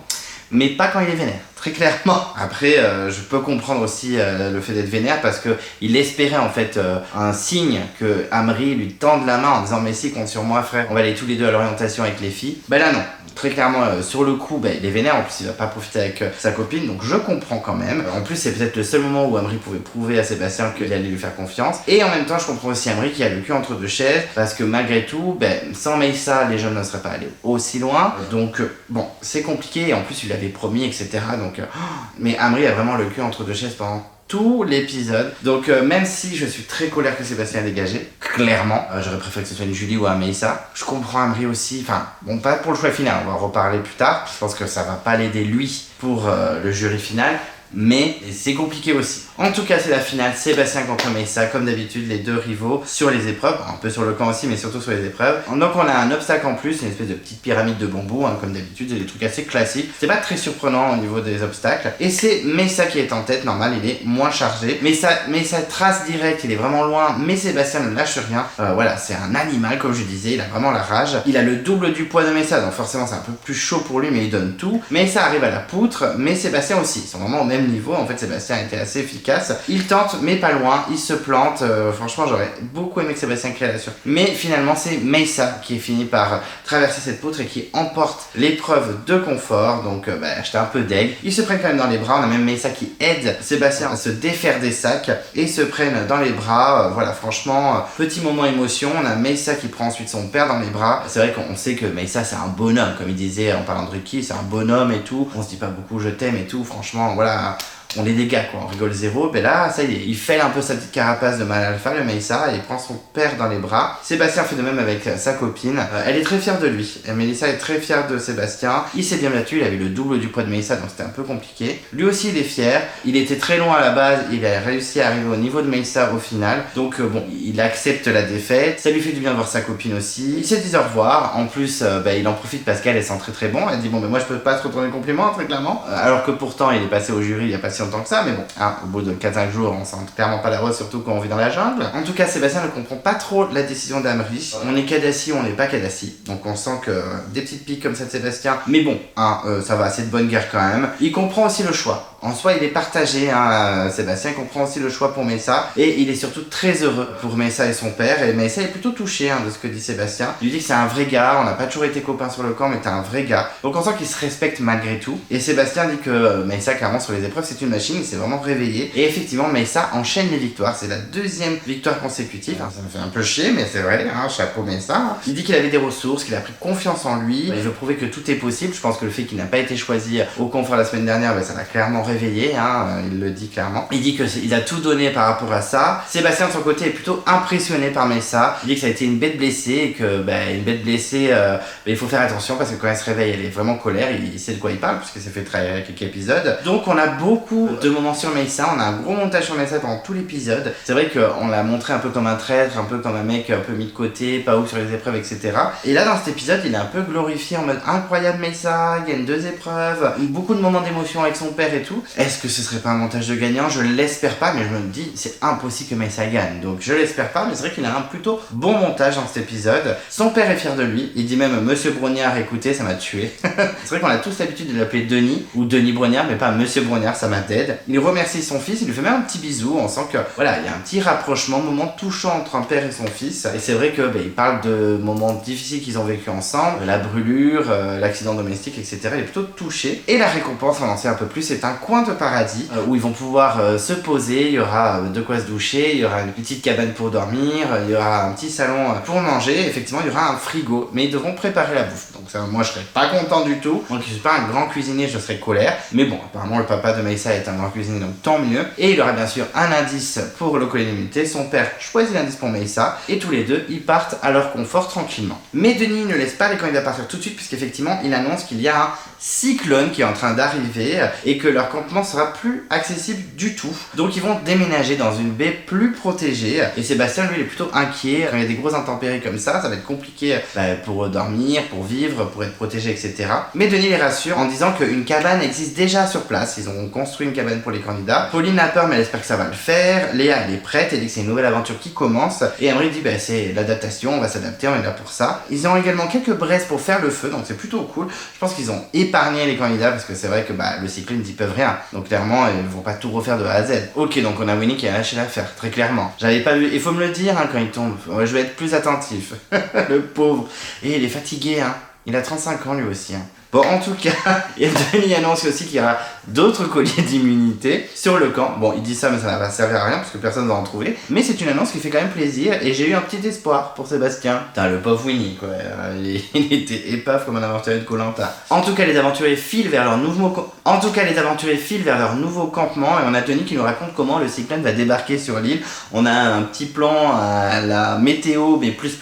mais pas quand il est vénère. Très clairement. Après, je peux comprendre aussi le fait d'être vénère parce que il espérait en fait un signe que Amri lui tende la main en disant mais si, compte sur moi frère, on va aller tous les deux à l'orientation avec les filles. Là non. Très clairement, sur le coup, il est vénère, en plus il va pas profiter avec sa copine, donc je comprends quand même. En plus, c'est peut-être le seul moment où Amri pouvait prouver à Sébastien qu'il allait lui faire confiance. Et en même temps, je comprends aussi Amri qui a le cul entre 2 chaises, parce que malgré tout, sans Maïssa, les jeunes ne seraient pas allés aussi loin. Donc, bon, c'est compliqué, et en plus, il avait promis, etc. Donc, mais Amri a vraiment le cul entre 2 chaises pendant tout l'épisode. Donc même si je suis très colère que Sébastien a dégagé, clairement, j'aurais préféré que ce soit une Julie ou un Mélissa. Je comprends Amri aussi, enfin, bon, pas pour le choix final, on va en reparler plus tard. Je pense que ça va pas l'aider lui pour le jury final. Mais c'est compliqué aussi. En tout cas, c'est la finale, Sébastien contre Mélissa, comme d'habitude, les deux rivaux sur les épreuves, un peu sur le camp aussi, mais surtout sur les épreuves. Donc on a un obstacle en plus, une espèce de petite pyramide de bambou, hein, comme d'habitude, c'est des trucs assez classiques. C'est pas très surprenant au niveau des obstacles. Et c'est Mélissa qui est en tête, normal, il est moins chargé. Mais ça trace direct, il est vraiment loin, mais Sébastien ne lâche rien. Voilà, c'est un animal, comme je disais, il a vraiment la rage. Il a le double du poids de Mélissa, donc forcément c'est un peu plus chaud pour lui, mais il donne tout. Mélissa arrive à la poutre, mais Sébastien aussi. Ils sont vraiment au même niveau. En fait, Sébastien était assez efficace. Il tente, mais pas loin. Il se plante. Franchement, j'aurais beaucoup aimé que Sébastien crée la surprise. Mais finalement, c'est Mélissa qui finit par traverser cette poutre et qui emporte l'épreuve de confort. Donc, j'étais un peu deg. Ils se prennent quand même dans les bras. On a même Mélissa qui aide Sébastien à se défaire des sacs et se prennent dans les bras. Voilà, franchement, petit moment émotion. On a Mélissa qui prend ensuite son père dans les bras. C'est vrai qu'on sait que Mélissa, c'est un bonhomme. Comme il disait en parlant de Ricky, c'est un bonhomme et tout. On se dit pas beaucoup je t'aime et tout. Franchement, voilà. On est des gars quoi, on rigole zéro, mais là, ça y est, il fait un peu sa petite carapace de mal alpha, le Mélissa, et il prend son père dans les bras. Sébastien fait de même avec sa copine, elle est très fière de lui, et Mélissa est très fière de Sébastien. Il s'est bien battu, il avait le double du poids de Mélissa, donc c'était un peu compliqué. Lui aussi il est fier, il était très loin à la base, il a réussi à arriver au niveau de Mélissa au final, donc bon, il accepte la défaite, ça lui fait du bien de voir sa copine aussi. Ils se disent au revoir, en plus, il en profite parce qu'elle sent très très bon, elle dit bon, mais moi je peux pas te retourner le compliment, très clairement, alors que pourtant il est passé au jury il y a pas si longtemps que ça, mais bon, hein, au bout de 4-5 jours, on sent clairement pas la rose, surtout quand on vit dans la jungle. En tout cas, Sébastien ne comprend pas trop la décision d'Amri. On est Kadassi ou on n'est pas Kadassi, donc on sent que des petites piques comme ça de Sébastien, mais bon, hein, ça va, c'est de bonne guerre quand même. Il comprend aussi le choix. En soi, il est partagé, hein, Sébastien comprend aussi le choix pour Mélissa, et il est surtout très heureux pour Mélissa et son père, et Mélissa est plutôt touchée de ce que dit Sébastien. Il lui dit que c'est un vrai gars, on n'a pas toujours été copains sur le camp, mais t'es un vrai gars. Donc on sent qu'il se respecte malgré tout, et Sébastien dit que Mélissa, clairement, sur les épreuves, c'est une machine, il s'est vraiment réveillé, et effectivement, Mélissa enchaîne les victoires, c'est la deuxième victoire consécutive, ça me fait un peu chier, mais c'est vrai, chapeau Mélissa. Il dit qu'il avait des ressources, qu'il a pris confiance en lui, il veut prouver que tout est possible. Je pense que le fait qu'il n'a pas été choisi au confort la semaine dernière, ça l'a clairement réveillé, il le dit clairement. Il dit qu'il a tout donné par rapport à ça. Sébastien de son côté est plutôt impressionné par Mélissa. Il dit que ça a été une bête blessée et que une bête blessée, il faut faire attention parce que quand elle se réveille, elle est vraiment en colère. Il sait de quoi il parle puisque ça fait très quelques épisodes. Donc on a beaucoup de moments sur Mélissa. On a un gros montage sur Mélissa pendant tout l'épisode. C'est vrai qu'on l'a montré un peu comme un traître, un peu comme un mec un peu mis de côté, pas ouf sur les épreuves, etc. Et là dans cet épisode, il est un peu glorifié en mode incroyable Mélissa, il gagne 2 épreuves, beaucoup de moments d'émotion avec son père et tout. Est-ce que ce serait pas un montage de gagnant? Je l'espère pas, mais je me dis c'est impossible que Mélissa gagne, donc je l'espère pas, mais c'est vrai qu'il a un plutôt bon montage dans cet épisode. Son père est fier de lui, il dit même Monsieur Brognard, écoutez, ça m'a tué. C'est vrai qu'on a tous l'habitude de l'appeler Denis ou Denis Brognard, mais pas Monsieur Brognard, ça m'a dead. Il remercie son fils, il lui fait même un petit bisou, on sent que voilà, il y a un petit rapprochement, moment touchant entre un père et son fils, et c'est vrai que il parle de moments difficiles qu'ils ont vécu ensemble, la brûlure, l'accident domestique, etc. Il est plutôt touché, et la récompense, on en sait un peu plus, c'est un coin de paradis où ils vont pouvoir se poser, il y aura de quoi se doucher, il y aura une petite cabane pour dormir, il y aura un petit salon pour manger, effectivement il y aura un frigo, mais ils devront préparer la bouffe. Donc ça, moi je serais pas content du tout, donc je suis pas un grand cuisinier, je serais colère, mais bon, apparemment le papa de Mélissa est un grand cuisinier, donc tant mieux. Et il aura bien sûr un indice pour le collier d'immunité, son père choisit l'indice pour Mélissa, et tous les deux ils partent à leur confort tranquillement. Mais Denis ne laisse pas les candidats partir tout de suite, puisqu'effectivement il annonce qu'il y a un cyclone qui est en train d'arriver et que leur campement sera plus accessible du tout. Donc ils vont déménager dans une baie plus protégée, et Sébastien lui il est plutôt inquiet. Quand il y a des grosses intempéries comme ça va être compliqué pour dormir, pour vivre, pour être protégé, etc. Mais Denis les rassure en disant qu'une cabane existe déjà sur place, ils ont construit une cabane pour les candidats. Pauline a peur mais elle espère que ça va le faire, Léa elle est prête, elle dit que c'est une nouvelle aventure qui commence, et Amri dit c'est l'adaptation, on va s'adapter, on est là pour ça. Ils ont également quelques braises pour faire le feu, donc c'est plutôt cool. Je pense qu'ils ont épargné les candidats parce que c'est vrai que le cyclone ils y peuvent rien, donc clairement ils vont pas tout refaire de A à Z. Ok, donc on a Winnie qui a lâché l'affaire, très clairement. J'avais pas vu, il faut me le dire quand il tombe, je vais être plus attentif. Le pauvre. Et il est fatigué, il a 35 ans lui aussi. Bon, en tout cas, Denis annonce aussi qu'il y aura d'autres colliers d'immunité sur le camp. Bon, il dit ça, mais ça n'a pas servi à rien parce que personne ne va en trouver. Mais c'est une annonce qui fait quand même plaisir et j'ai eu un petit espoir pour Sébastien. Putain, le pauvre Winnie, quoi. Il était épave comme un aventurier de Koh-Lanta. En tout cas, les aventuriers filent vers leur nouveau campement et on a Denis qui nous raconte comment le cyclone va débarquer sur l'île. On a un petit plan à la météo, mais plus,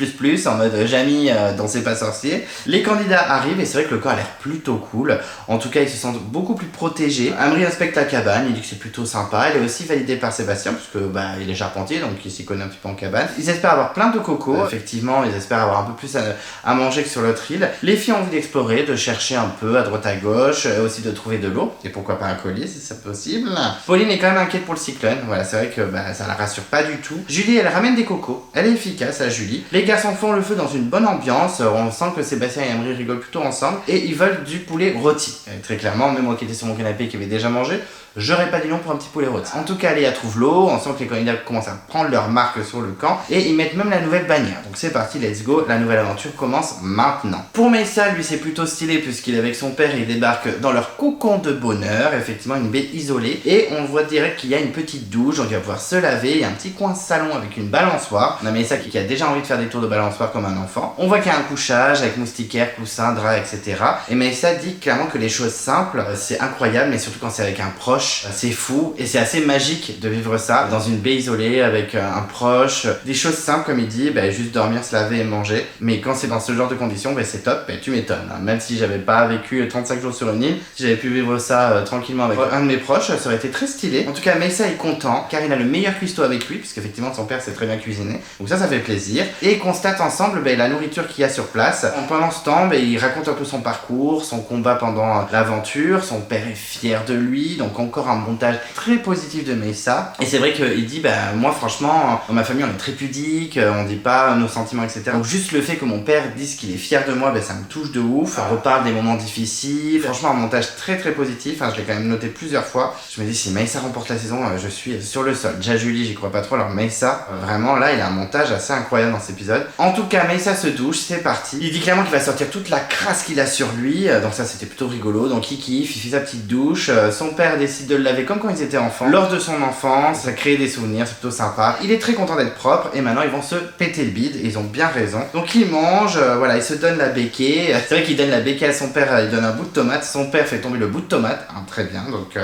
en mode Jamie dans C'est pas sorcier. Les candidats arrivent et c'est vrai que le camp a l'air plutôt cool. En tout cas, ils se sentent beaucoup plus protégés. Amri inspecte la cabane, il dit que c'est plutôt sympa. Elle est aussi validée par Sébastien, puisque il est charpentier, donc il s'y connaît un petit peu en cabane. Ils espèrent avoir plein de cocos. Effectivement, ils espèrent avoir un peu plus à manger que sur l'autre île. Les filles ont envie d'explorer, de chercher un peu à droite à gauche, aussi de trouver de l'eau. Et pourquoi pas un collier, si c'est possible. Pauline est quand même inquiète pour le cyclone. Voilà, c'est vrai que ça la rassure pas du tout. Julie, elle ramène des cocos. Elle est efficace, la Julie. Les garçons font le feu dans une bonne ambiance. On sent que Sébastien et Amri rigolent plutôt ensemble. Et ils veulent du poulet rôti. Très clairement, même moi qui étais sur mon canapé et qui avait déjà mangé, j'aurais pas dit non pour un petit poulet rôti. En tout cas, Léa trouve l'eau, on sent que les candidats commencent à prendre leur marque sur le camp et ils mettent même la nouvelle bannière. Donc c'est parti, let's go, la nouvelle aventure commence maintenant. Pour Meyssa, lui c'est plutôt stylé puisqu'il est avec son père et il débarque dans leur cocon de bonheur, effectivement une baie isolée. Et on voit direct qu'il y a une petite douche, donc il va pouvoir se laver, il y a un petit coin salon avec une balançoire. On a Meyssa qui a déjà envie de faire des tours de balançoire comme un enfant. On voit qu'il y a un couchage avec moustiquaire, coussin, drap, etc. Et Meyssa dit clairement que les choses simples, c'est incroyable, mais surtout quand c'est avec un proche, c'est fou et c'est assez magique de vivre ça dans une baie isolée avec un proche. Des choses simples comme il dit, juste dormir, se laver et manger. Mais quand c'est dans ce genre de conditions, c'est top, tu m'étonnes. Même si j'avais pas vécu 35 jours sur une île, si j'avais pu vivre ça tranquillement avec un de mes proches, ça aurait été très stylé. En tout cas, Meyssa est content car il a le meilleur cuistot avec lui, puisqu'effectivement son père sait très bien cuisiner. Donc ça fait plaisir. Et ils constatent ensemble la nourriture qu'il y a sur place. Pendant ce temps, il raconte un peu son parcours, son combat pendant l'aventure. Son père est fier de lui, donc encore un montage très positif de Meyssa. Et c'est vrai qu'il dit, moi franchement, dans ma famille on est très pudique, on dit pas nos sentiments, etc. Donc juste le fait que mon père dise qu'il est fier de moi, ça me touche de ouf. On reparle des moments difficiles. Franchement, un montage très positif. Je l'ai quand même noté plusieurs fois. Je me dis, si Meyssa remporte la saison, je suis sur le sol. Déjà Julie, j'y crois pas trop. Alors Meyssa, vraiment là, il a un montage assez incroyable dans cet épisode. En tout cas, Meyssa se douche, c'est parti. Il dit clairement qu'il va sortir toute la crasse qu'il a sur lui. Donc ça, c'était plutôt rigolo. Donc il kiffe, il fait sa petite douche. Son père décide de le laver comme quand ils étaient enfants. Lors de son enfance, ça crée des souvenirs, c'est plutôt sympa. Il est très content d'être propre et maintenant ils vont se péter le bide et ils ont bien raison. Donc il mange, il se donne la béquille. C'est vrai qu'il donne la béquille à son père, il donne un bout de tomate. Son père fait tomber le bout de tomate, très bien. Donc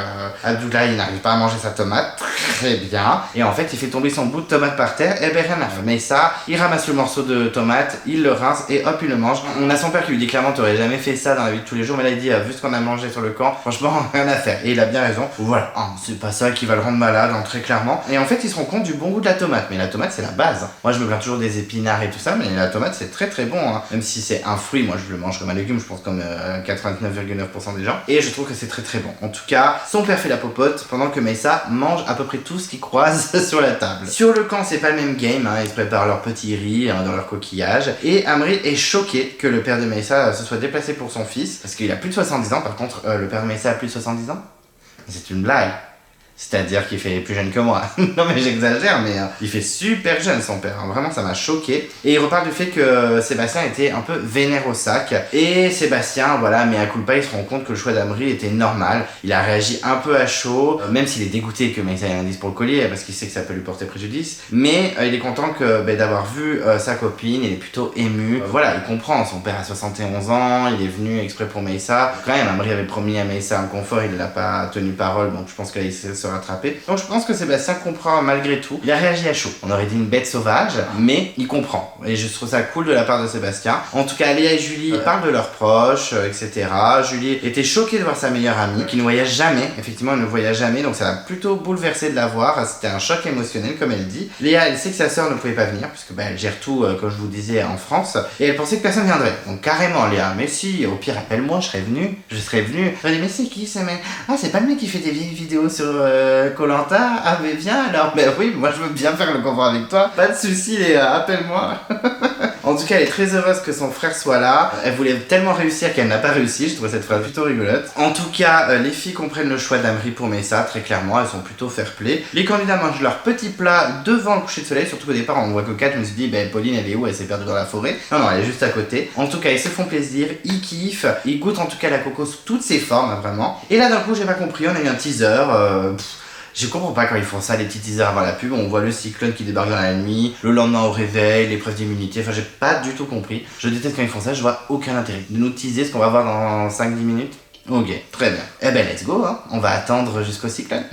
Abdoulaye il n'arrive pas à manger sa tomate, très bien. Et en fait il fait tomber son bout de tomate par terre et rien à faire. Mais ça, il ramasse le morceau de tomate, il le rince et hop il le mange. On a son père qui lui dit clairement t'aurais jamais fait ça dans la vie de tous les jours, mais là il dit vu ce qu'on a mangé sur le camp, franchement rien à faire. Et il a bien raison. Voilà, c'est pas ça qui va le rendre malade, très clairement. Et en fait il se rend compte du bon goût de la tomate, mais la tomate c'est la base. Moi je me plains toujours des épinards et tout ça, mais la tomate c'est très bon. Même si c'est un fruit, moi je le mange comme un légume, je pense comme 99,9% des gens. Et je trouve que c'est très bon. En tout cas, son père fait la popote pendant que Meyssa mange à peu près tout ce qu'il croise sur la table. Sur le camp, c'est pas le même game, ils se préparent leur petit riz dans leur coquillage. Et Amri est choqué que le père de Meyssa se soit déplacé pour son fils, parce qu'il a plus de 70 ans. Par contre, le père de Meyssa a plus de 70 ans. C'est une blague. C'est-à-dire qu'il fait plus jeune que moi. Non mais j'exagère, mais il fait super jeune son père. Vraiment, ça m'a choqué. Et il reparle du fait que Sébastien était un peu vénère au sac. Et Sébastien, mais à culpa, il se rend compte que le choix d'Amri était normal. Il a réagi un peu à chaud, même s'il est dégoûté que Meyssa ait un indice pour le collier, parce qu'il sait que ça peut lui porter préjudice. Mais il est content que d'avoir vu sa copine, il est plutôt ému. Il comprend. Son père a 71 ans, il est venu exprès pour Meyssa. Quand même, Amri avait promis à Meyssa un confort, il n'a pas tenu parole, donc je pense qu'il se rattraper. Donc je pense que Sébastien comprend malgré tout. Il a réagi à chaud. On aurait dit une bête sauvage, mais il comprend. Et je trouve ça cool de la part de Sébastien. En tout cas, Léa et Julie parlent de leurs proches, etc. Julie était choquée de voir sa meilleure amie, qui ne voyage jamais. Effectivement, elle ne voyage jamais, donc ça l'a plutôt bouleversé de la voir. C'était un choc émotionnel, comme elle dit. Léa, elle sait que sa sœur ne pouvait pas venir, puisque elle gère tout, comme je vous disais, en France. Et elle pensait que personne viendrait. Donc carrément, Léa, mais si, au pire, appelle-moi, je serais venue. Je dis, mais c'est qui ce mec? Ah, c'est pas le mec qui fait des vieilles vidéos sur Koh-Lanta. Ah mais viens alors. Oui, moi je veux bien faire le convoi avec toi, pas de soucis Léa, appelle-moi. En tout cas, elle est très heureuse que son frère soit là. Elle voulait tellement réussir qu'elle n'a pas réussi. Je trouve cette phrase plutôt rigolote. En tout cas, les filles comprennent le choix d'Amri pour Meyssa, très clairement. Elles sont plutôt fair-play. Les candidats mangent leur petit plat devant le coucher de soleil. Surtout qu'au départ, on voit que 4. Je me suis dit, Pauline, elle est où? Elle s'est perdue dans la forêt. Non, elle est juste à côté. En tout cas, ils se font plaisir. Ils kiffent. Ils goûtent en tout cas la coco sous toutes ses formes, hein, vraiment. Et là, d'un coup, j'ai pas compris. On a eu un teaser. Je comprends pas quand ils font ça, les petits teasers avant la pub, on voit le cyclone qui débarque dans la nuit, le lendemain au réveil, l'épreuve d'immunité, enfin j'ai pas du tout compris. Je déteste quand ils font ça, je vois aucun intérêt de nous teaser ce qu'on va voir dans 5-10 minutes. Ok, très bien. Eh ben let's go, hein. On va attendre jusqu'au cyclone.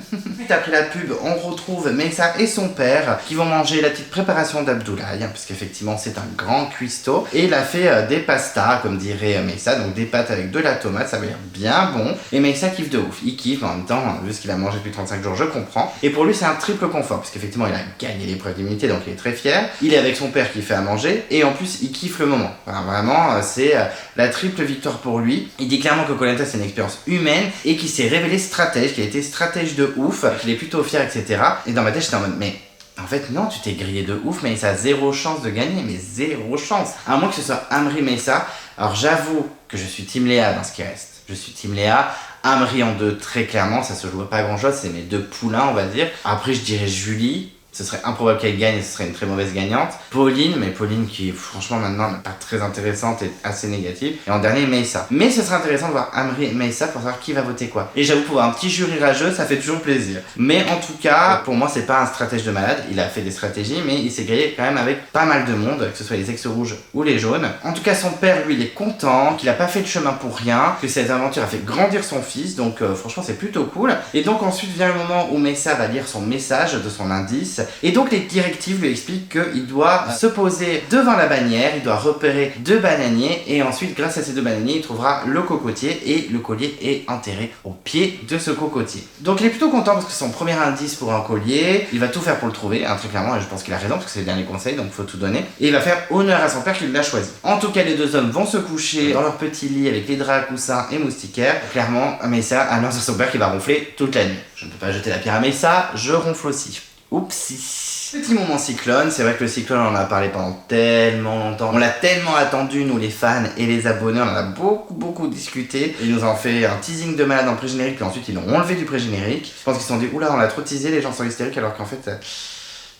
Après la pub, on retrouve Meyssa et son père qui vont manger la petite préparation d'Abdoulaye, hein, parce qu'effectivement c'est un grand cuistot. Et il a fait des pastas, comme dirait Meyssa, donc des pâtes avec de la tomate, ça va l'air bien bon. Et Meyssa kiffe de ouf, il kiffe, mais en même temps, vu ce qu'il a mangé depuis 35 jours, je comprends. Et pour lui c'est un triple confort, parce qu'effectivement il a gagné l'épreuve d'immunité, donc il est très fier. Il est avec son père qui fait à manger, et en plus il kiffe le moment. Enfin, vraiment, c'est la triple victoire pour lui. Il dit clairement que Koh-Lanta c'est une expérience humaine et qu'il s'est révélé stratège, qu'il a été stratège de ouf, qu'il est plutôt fier, etc. Et dans ma tête, j'étais en mode, mais en fait, non, tu t'es grillé de ouf, mais ça a zéro chance de gagner, mais zéro chance. À moins que ce soit Amri Meyssa. Alors j'avoue que je suis team Léa dans ce qui reste. Je suis team Léa. Amri en 2, très clairement, ça se joue pas grand chose, c'est mes 2 poulains, on va dire. Après, je dirais Julie. Ce serait improbable qu'elle gagne et ce serait une très mauvaise gagnante. Pauline, mais Pauline qui franchement maintenant n'est pas très intéressante et assez négative. Et en dernier, Meyssa. Mais ce serait intéressant de voir Amri et Meyssa pour savoir qui va voter quoi. Et j'avoue, pour un petit jury rageux, ça fait toujours plaisir. Mais en tout cas, pour moi, c'est pas un stratège de malade. Il a fait des stratégies, mais il s'est grillé quand même avec pas mal de monde, que ce soit les ex-rouges ou les jaunes. En tout cas, son père, lui, il est content, qu'il a pas fait de chemin pour rien, que cette aventure a fait grandir son fils. Donc franchement, c'est plutôt cool. Et donc ensuite vient le moment où Meyssa va lire son message de son indice. Et donc les directives lui expliquent qu'il doit se poser devant la bannière, il doit repérer 2 bananiers et ensuite grâce à ces 2 bananiers il trouvera le cocotier et le collier est enterré au pied de ce cocotier. Donc il est plutôt content parce que c'est son premier indice pour un collier, il va tout faire pour le trouver, hein, très clairement, et je pense qu'il a raison parce que c'est le dernier conseil donc il faut tout donner. Et il va faire honneur à son père qui l'a choisi. En tout cas les 2 hommes vont se coucher dans leur petit lit avec les draps, coussins et moustiquaires. Clairement Meyssa annonce à son père qu'il va ronfler toute la nuit. Je ne peux pas jeter la pierre à Meyssa, je ronfle aussi. Oupsie. Petit moment cyclone, c'est vrai que le cyclone on en a parlé pendant tellement longtemps, on l'a tellement attendu nous les fans et les abonnés, on en a beaucoup discuté. Ils nous ont fait un teasing de malade en pré-générique puis ensuite ils l'ont enlevé du pré-générique. Je pense qu'ils se sont dit oula on l'a trop teasé, les gens sont hystériques alors qu'en fait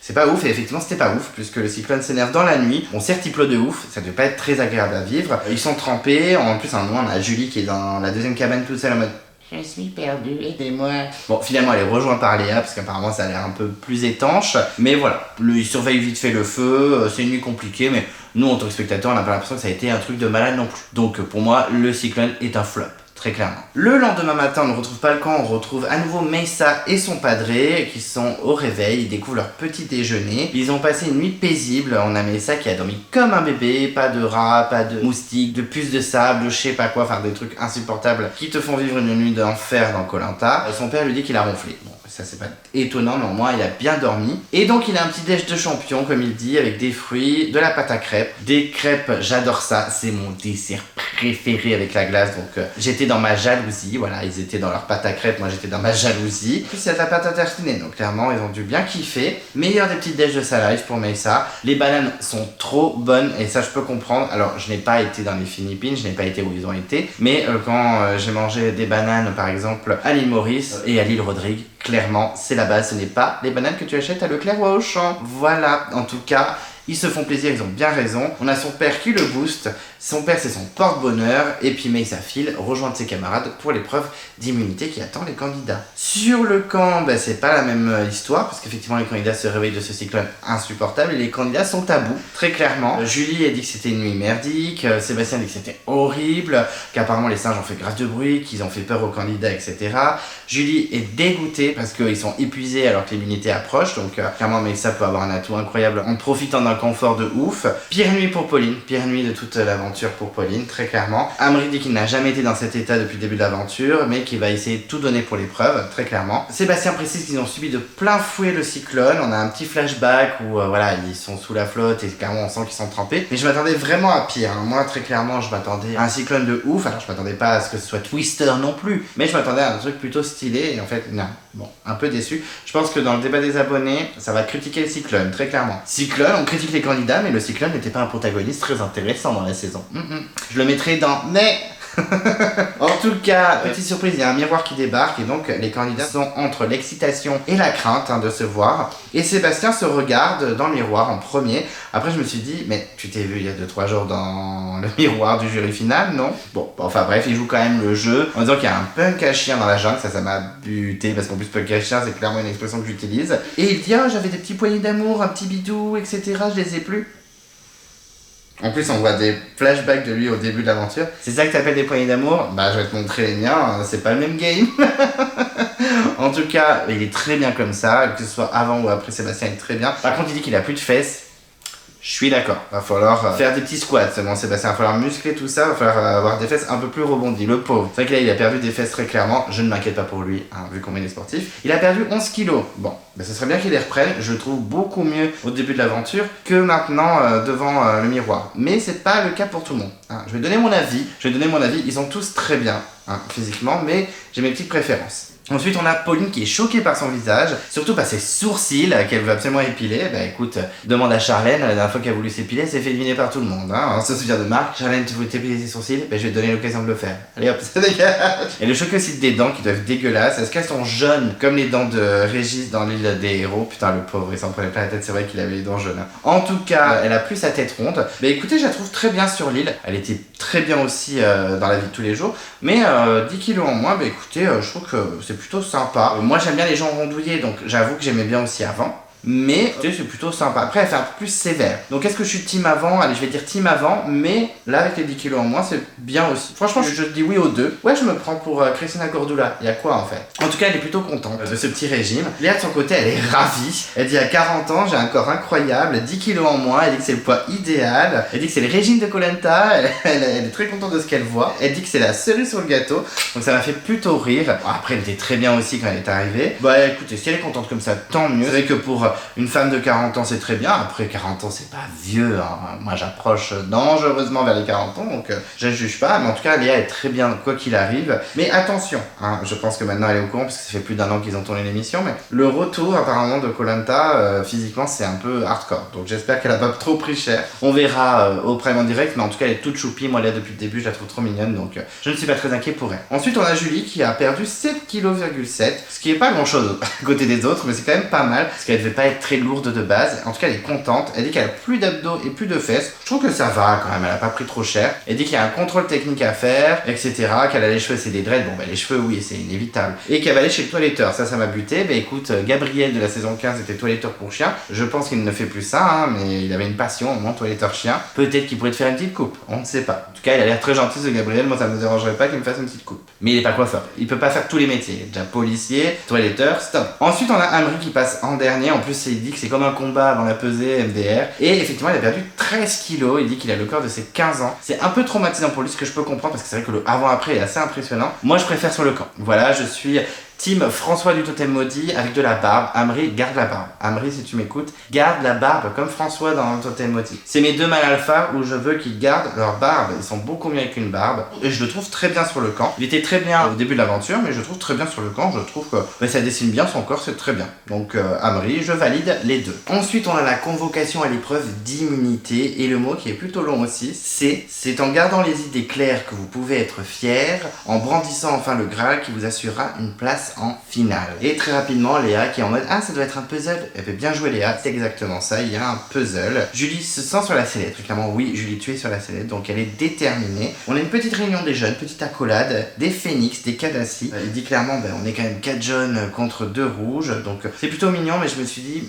c'est pas ouf et effectivement c'était pas ouf puisque le cyclone s'énerve dans la nuit. Bon certes il pleut de ouf, ça devait pas être très agréable à vivre. Ils sont trempés, en plus à un moment on a Julie qui est dans la 2e cabane toute seule en mode je suis perdue, aidez-moi. Bon, finalement, elle est rejointe par Léa, parce qu'apparemment, ça a l'air un peu plus étanche. Mais voilà, il surveille vite fait le feu, c'est une nuit compliquée, mais nous, en tant que spectateurs, on n'a pas l'impression que ça a été un truc de malade non plus. Donc, pour moi, le cyclone est un flop. Très clairement. Le lendemain matin, on ne retrouve pas le camp, on retrouve à nouveau Meyssa et son padré qui sont au réveil, ils découvrent leur petit déjeuner. Ils ont passé une nuit paisible, on a Meyssa qui a dormi comme un bébé, pas de rats, pas de moustiques, de puces de sable, je sais pas quoi, enfin des trucs insupportables qui te font vivre une nuit d'enfer dans Koh-Lanta. Son père lui dit qu'il a ronflé. Bon, ça c'est pas étonnant, mais au moins il a bien dormi. Et donc il a un petit déj de champion, comme il dit, avec des fruits, de la pâte à crêpes. Des crêpes, j'adore ça, c'est mon dessert préféré avec la glace, donc j'étais dans ma jalousie, voilà, ils étaient dans leur pâte à crêpes, moi j'étais dans ma jalousie. Puis c'est de la pâte à tartiner, donc clairement ils ont dû bien kiffer. Meilleur des petites déj de Salarife pour Meyssa. Les bananes sont trop bonnes et ça je peux comprendre. Alors je n'ai pas été dans les Philippines, je n'ai pas été où ils ont été, mais quand j'ai mangé des bananes par exemple à l'île Maurice et à l'île Rodrigue, clairement c'est la base, ce n'est pas les bananes que tu achètes à Leclerc ou à Auchan. Voilà, en tout cas, ils se font plaisir, ils ont bien raison. On a son père qui le booste. Son père, c'est son porte-bonheur. Et puis Meyssa file rejoindre ses camarades pour l'épreuve d'immunité qui attend les candidats. Sur le camp, c'est pas la même histoire. Parce qu'effectivement, les candidats se réveillent de ce cyclone insupportable. Et les candidats sont à bout, très clairement. Julie a dit que c'était une nuit merdique. Sébastien a dit que c'était horrible. Qu'apparemment, les singes ont fait grave de bruit. Qu'ils ont fait peur aux candidats, etc. Julie est dégoûtée parce qu'ils sont épuisés alors que l'immunité approche. Donc, clairement, Meyssa peut avoir un atout incroyable en profitant d'un confort de ouf. Pire nuit pour Pauline. Pire nuit de toute l'aventure pour Pauline, très clairement. Amri dit qu'il n'a jamais été dans cet état depuis le début de l'aventure, mais qu'il va essayer de tout donner pour l'épreuve, très clairement. Sébastien précise qu'ils ont subi de plein fouet le cyclone. On a un petit flashback où voilà, ils sont sous la flotte et clairement on sent qu'ils sont trempés. Mais je m'attendais vraiment à pire. Hein. Moi, très clairement, je m'attendais à un cyclone de ouf. Alors, je m'attendais pas à ce que ce soit Twister non plus, mais je m'attendais à un truc plutôt stylé. Et en fait, non. Bon, un peu déçu. Je pense que dans le débat des abonnés, ça va critiquer le cyclone, très clairement. Cyclone, on critique dit que les candidats, mais le cyclone n'était pas un protagoniste très intéressant dans la saison. Je le mettrai dans mais. En tout cas, petite surprise, il y a un miroir qui débarque et donc les candidats sont entre l'excitation et la crainte de se voir. Et Sébastien se regarde dans le miroir en premier. Après, je me suis dit, mais tu t'es vu il y a 2-3 jours dans le miroir du jury final, non? Bon, enfin bref, il joue quand même le jeu en disant qu'il y a un punk à chien dans la jungle. Ça m'a buté parce qu'en plus, punk à chien, c'est clairement une expression que j'utilise. Et il dit, oh, j'avais des petits poignées d'amour, un petit bidou, etc. Je les ai plus. En plus, on voit des flashbacks de lui au début de l'aventure. C'est ça que t'appelles des poignées d'amour? Bah, je vais te montrer les miens, c'est pas le même game. En tout cas, il est très bien comme ça, que ce soit avant ou après, Sébastien est très bien. Par contre, il dit qu'il a plus de fesses. Je suis d'accord, va falloir faire des petits squats seulement Sébastien, va falloir muscler tout ça, va falloir avoir des fesses un peu plus rebondies, le pauvre. C'est vrai que là il a perdu des fesses très clairement, je ne m'inquiète pas pour lui, hein, vu qu'on est sportif. Il a perdu 11 kilos, bon, ce serait bien qu'il les reprenne, je le trouve beaucoup mieux au début de l'aventure que maintenant devant le miroir. Mais c'est pas le cas pour tout le monde, hein. Je vais donner mon avis, ils sont tous très bien physiquement, mais j'ai mes petites préférences. Ensuite, on a Pauline qui est choquée par son visage, surtout par ses sourcils qu'elle veut absolument épiler. Bah écoute, demande à Charlène, la dernière fois qu'elle a voulu s'épiler, elle s'est fait deviner par tout le monde. On se souvient de Marc, Charlène, tu voulais t'épiler ses sourcils? Bah je vais te donner l'occasion de le faire. Allez hop, ça dégage. Elle est choquée aussi des dents qui doivent être dégueulasses. Est-ce qu'elles sont jaunes comme les dents de Régis dans l'île des héros? Putain, le pauvre, il s'en prenait pas la tête, c'est vrai qu'il avait les dents jaunes. En tout cas, elle a plus sa tête ronde. Bah écoutez, je la trouve très bien sur l'île. Elle était très bien aussi dans la vie de tous les jours. Mais 10 kilos en moins, bah écoutez, je trouve que c'est plutôt sympa. Moi j'aime bien les gens rondouillés, donc j'avoue que j'aimais bien aussi avant. Mais c'est plutôt sympa. Après elle fait un peu plus sévère. Donc est-ce que je suis team avant? Allez, je vais dire team avant, mais là avec les 10 kilos en moins c'est bien aussi. Franchement je dis oui aux deux. Ouais, je me prends pour Christina Cordula. Il y a quoi en fait? En tout cas elle est plutôt contente de ce petit régime. Léa de son côté elle est ravie. Elle dit à 40 ans j'ai un corps incroyable, 10 kilos en moins. Elle dit que c'est le poids idéal. Elle dit que c'est le régime de Koh Lanta. Elle est très contente de ce qu'elle voit. Elle dit que c'est la cerise sur le gâteau. Donc ça m'a fait plutôt rire. Bon, après elle était très bien aussi quand elle est arrivée. Bah écoutez, si elle est contente comme ça, tant mieux. C'est vrai que pour une femme de 40 ans c'est très bien, après 40 ans c'est pas vieux, hein. Moi j'approche dangereusement vers les 40 ans, donc je ne juge pas, mais en tout cas Léa est très bien quoi qu'il arrive. Mais attention, je pense que maintenant elle est au courant, parce que ça fait plus d'1 an qu'ils ont tourné l'émission, mais le retour apparemment de Koh Lanta, physiquement c'est un peu hardcore, donc j'espère qu'elle a pas trop pris cher. On verra au Prime en direct, mais en tout cas elle est toute choupie, moi Léa depuis le début je la trouve trop mignonne, donc je ne suis pas très inquiet pour elle. Ensuite on a Julie qui a perdu 7,7 kg, ce qui est pas grand chose à côté des autres, mais c'est quand même pas mal, parce qu'elle devait pas être très lourde de base. En tout cas elle est contente, elle dit qu'elle a plus d'abdos et plus de fesses. Je trouve que ça va quand même, elle a pas pris trop cher. Elle dit qu'il y a un contrôle technique à faire, etc. Qu'elle a les cheveux, c'est des dreads, bon bah les cheveux oui c'est inévitable. Et qu'elle va aller chez le toiletteur, ça m'a buté. Bah écoute, Gabriel de la saison 15 était toiletteur pour chien. Je pense qu'il ne fait plus ça, mais il avait une passion au moins toiletteur chien. Peut-être qu'il pourrait te faire une petite coupe, on ne sait pas. En tout cas il a l'air très gentil ce Gabriel, moi ça me dérangerait pas qu'il me fasse une petite coupe. Mais il est pas coiffeur, il peut pas faire tous les métiers. Il est déjà policier, toiletteur, stop. Ensuite on a Amri qui passe en dernier, en plus il dit que c'est comme un combat avant la pesée MDR, et effectivement il a perdu 13 kilos, il dit qu'il a le corps de ses 15 ans. C'est un peu traumatisant pour lui, ce que je peux comprendre, parce que c'est vrai que le avant-après est assez impressionnant. Moi je préfère sur le camp. Voilà, je suis team François du Totem Maudit avec de la barbe. Amri, garde la barbe. Amri, si tu m'écoutes, garde la barbe comme François dans le Totem Maudit. C'est mes deux mâles alpha où je veux qu'ils gardent leur barbe. Ils sont beaucoup mieux avec une barbe. Et je le trouve très bien sur le camp. Il était très bien au début de l'aventure, mais je le trouve très bien sur le camp. Je trouve que ça dessine bien son corps, c'est très bien. Donc Amri, je valide les deux. Ensuite, on a la convocation à l'épreuve d'immunité. Et le mot qui est plutôt long aussi, c'est en gardant les idées claires que vous pouvez être fier, en brandissant enfin le Graal qui vous assurera une place en finale. Et très rapidement, Léa qui est en mode ah ça doit être un puzzle. Elle peut bien jouer Léa, c'est exactement ça, il y a un puzzle. Julie se sent sur la sellette. Très clairement oui, Julie tu es sur la sellette, donc elle est déterminée. On a une petite réunion des jeunes, petite accolade, des phénix, des cadassis. Il dit clairement on est quand même 4 jaunes contre 2 rouges, donc c'est plutôt mignon, mais je me suis dit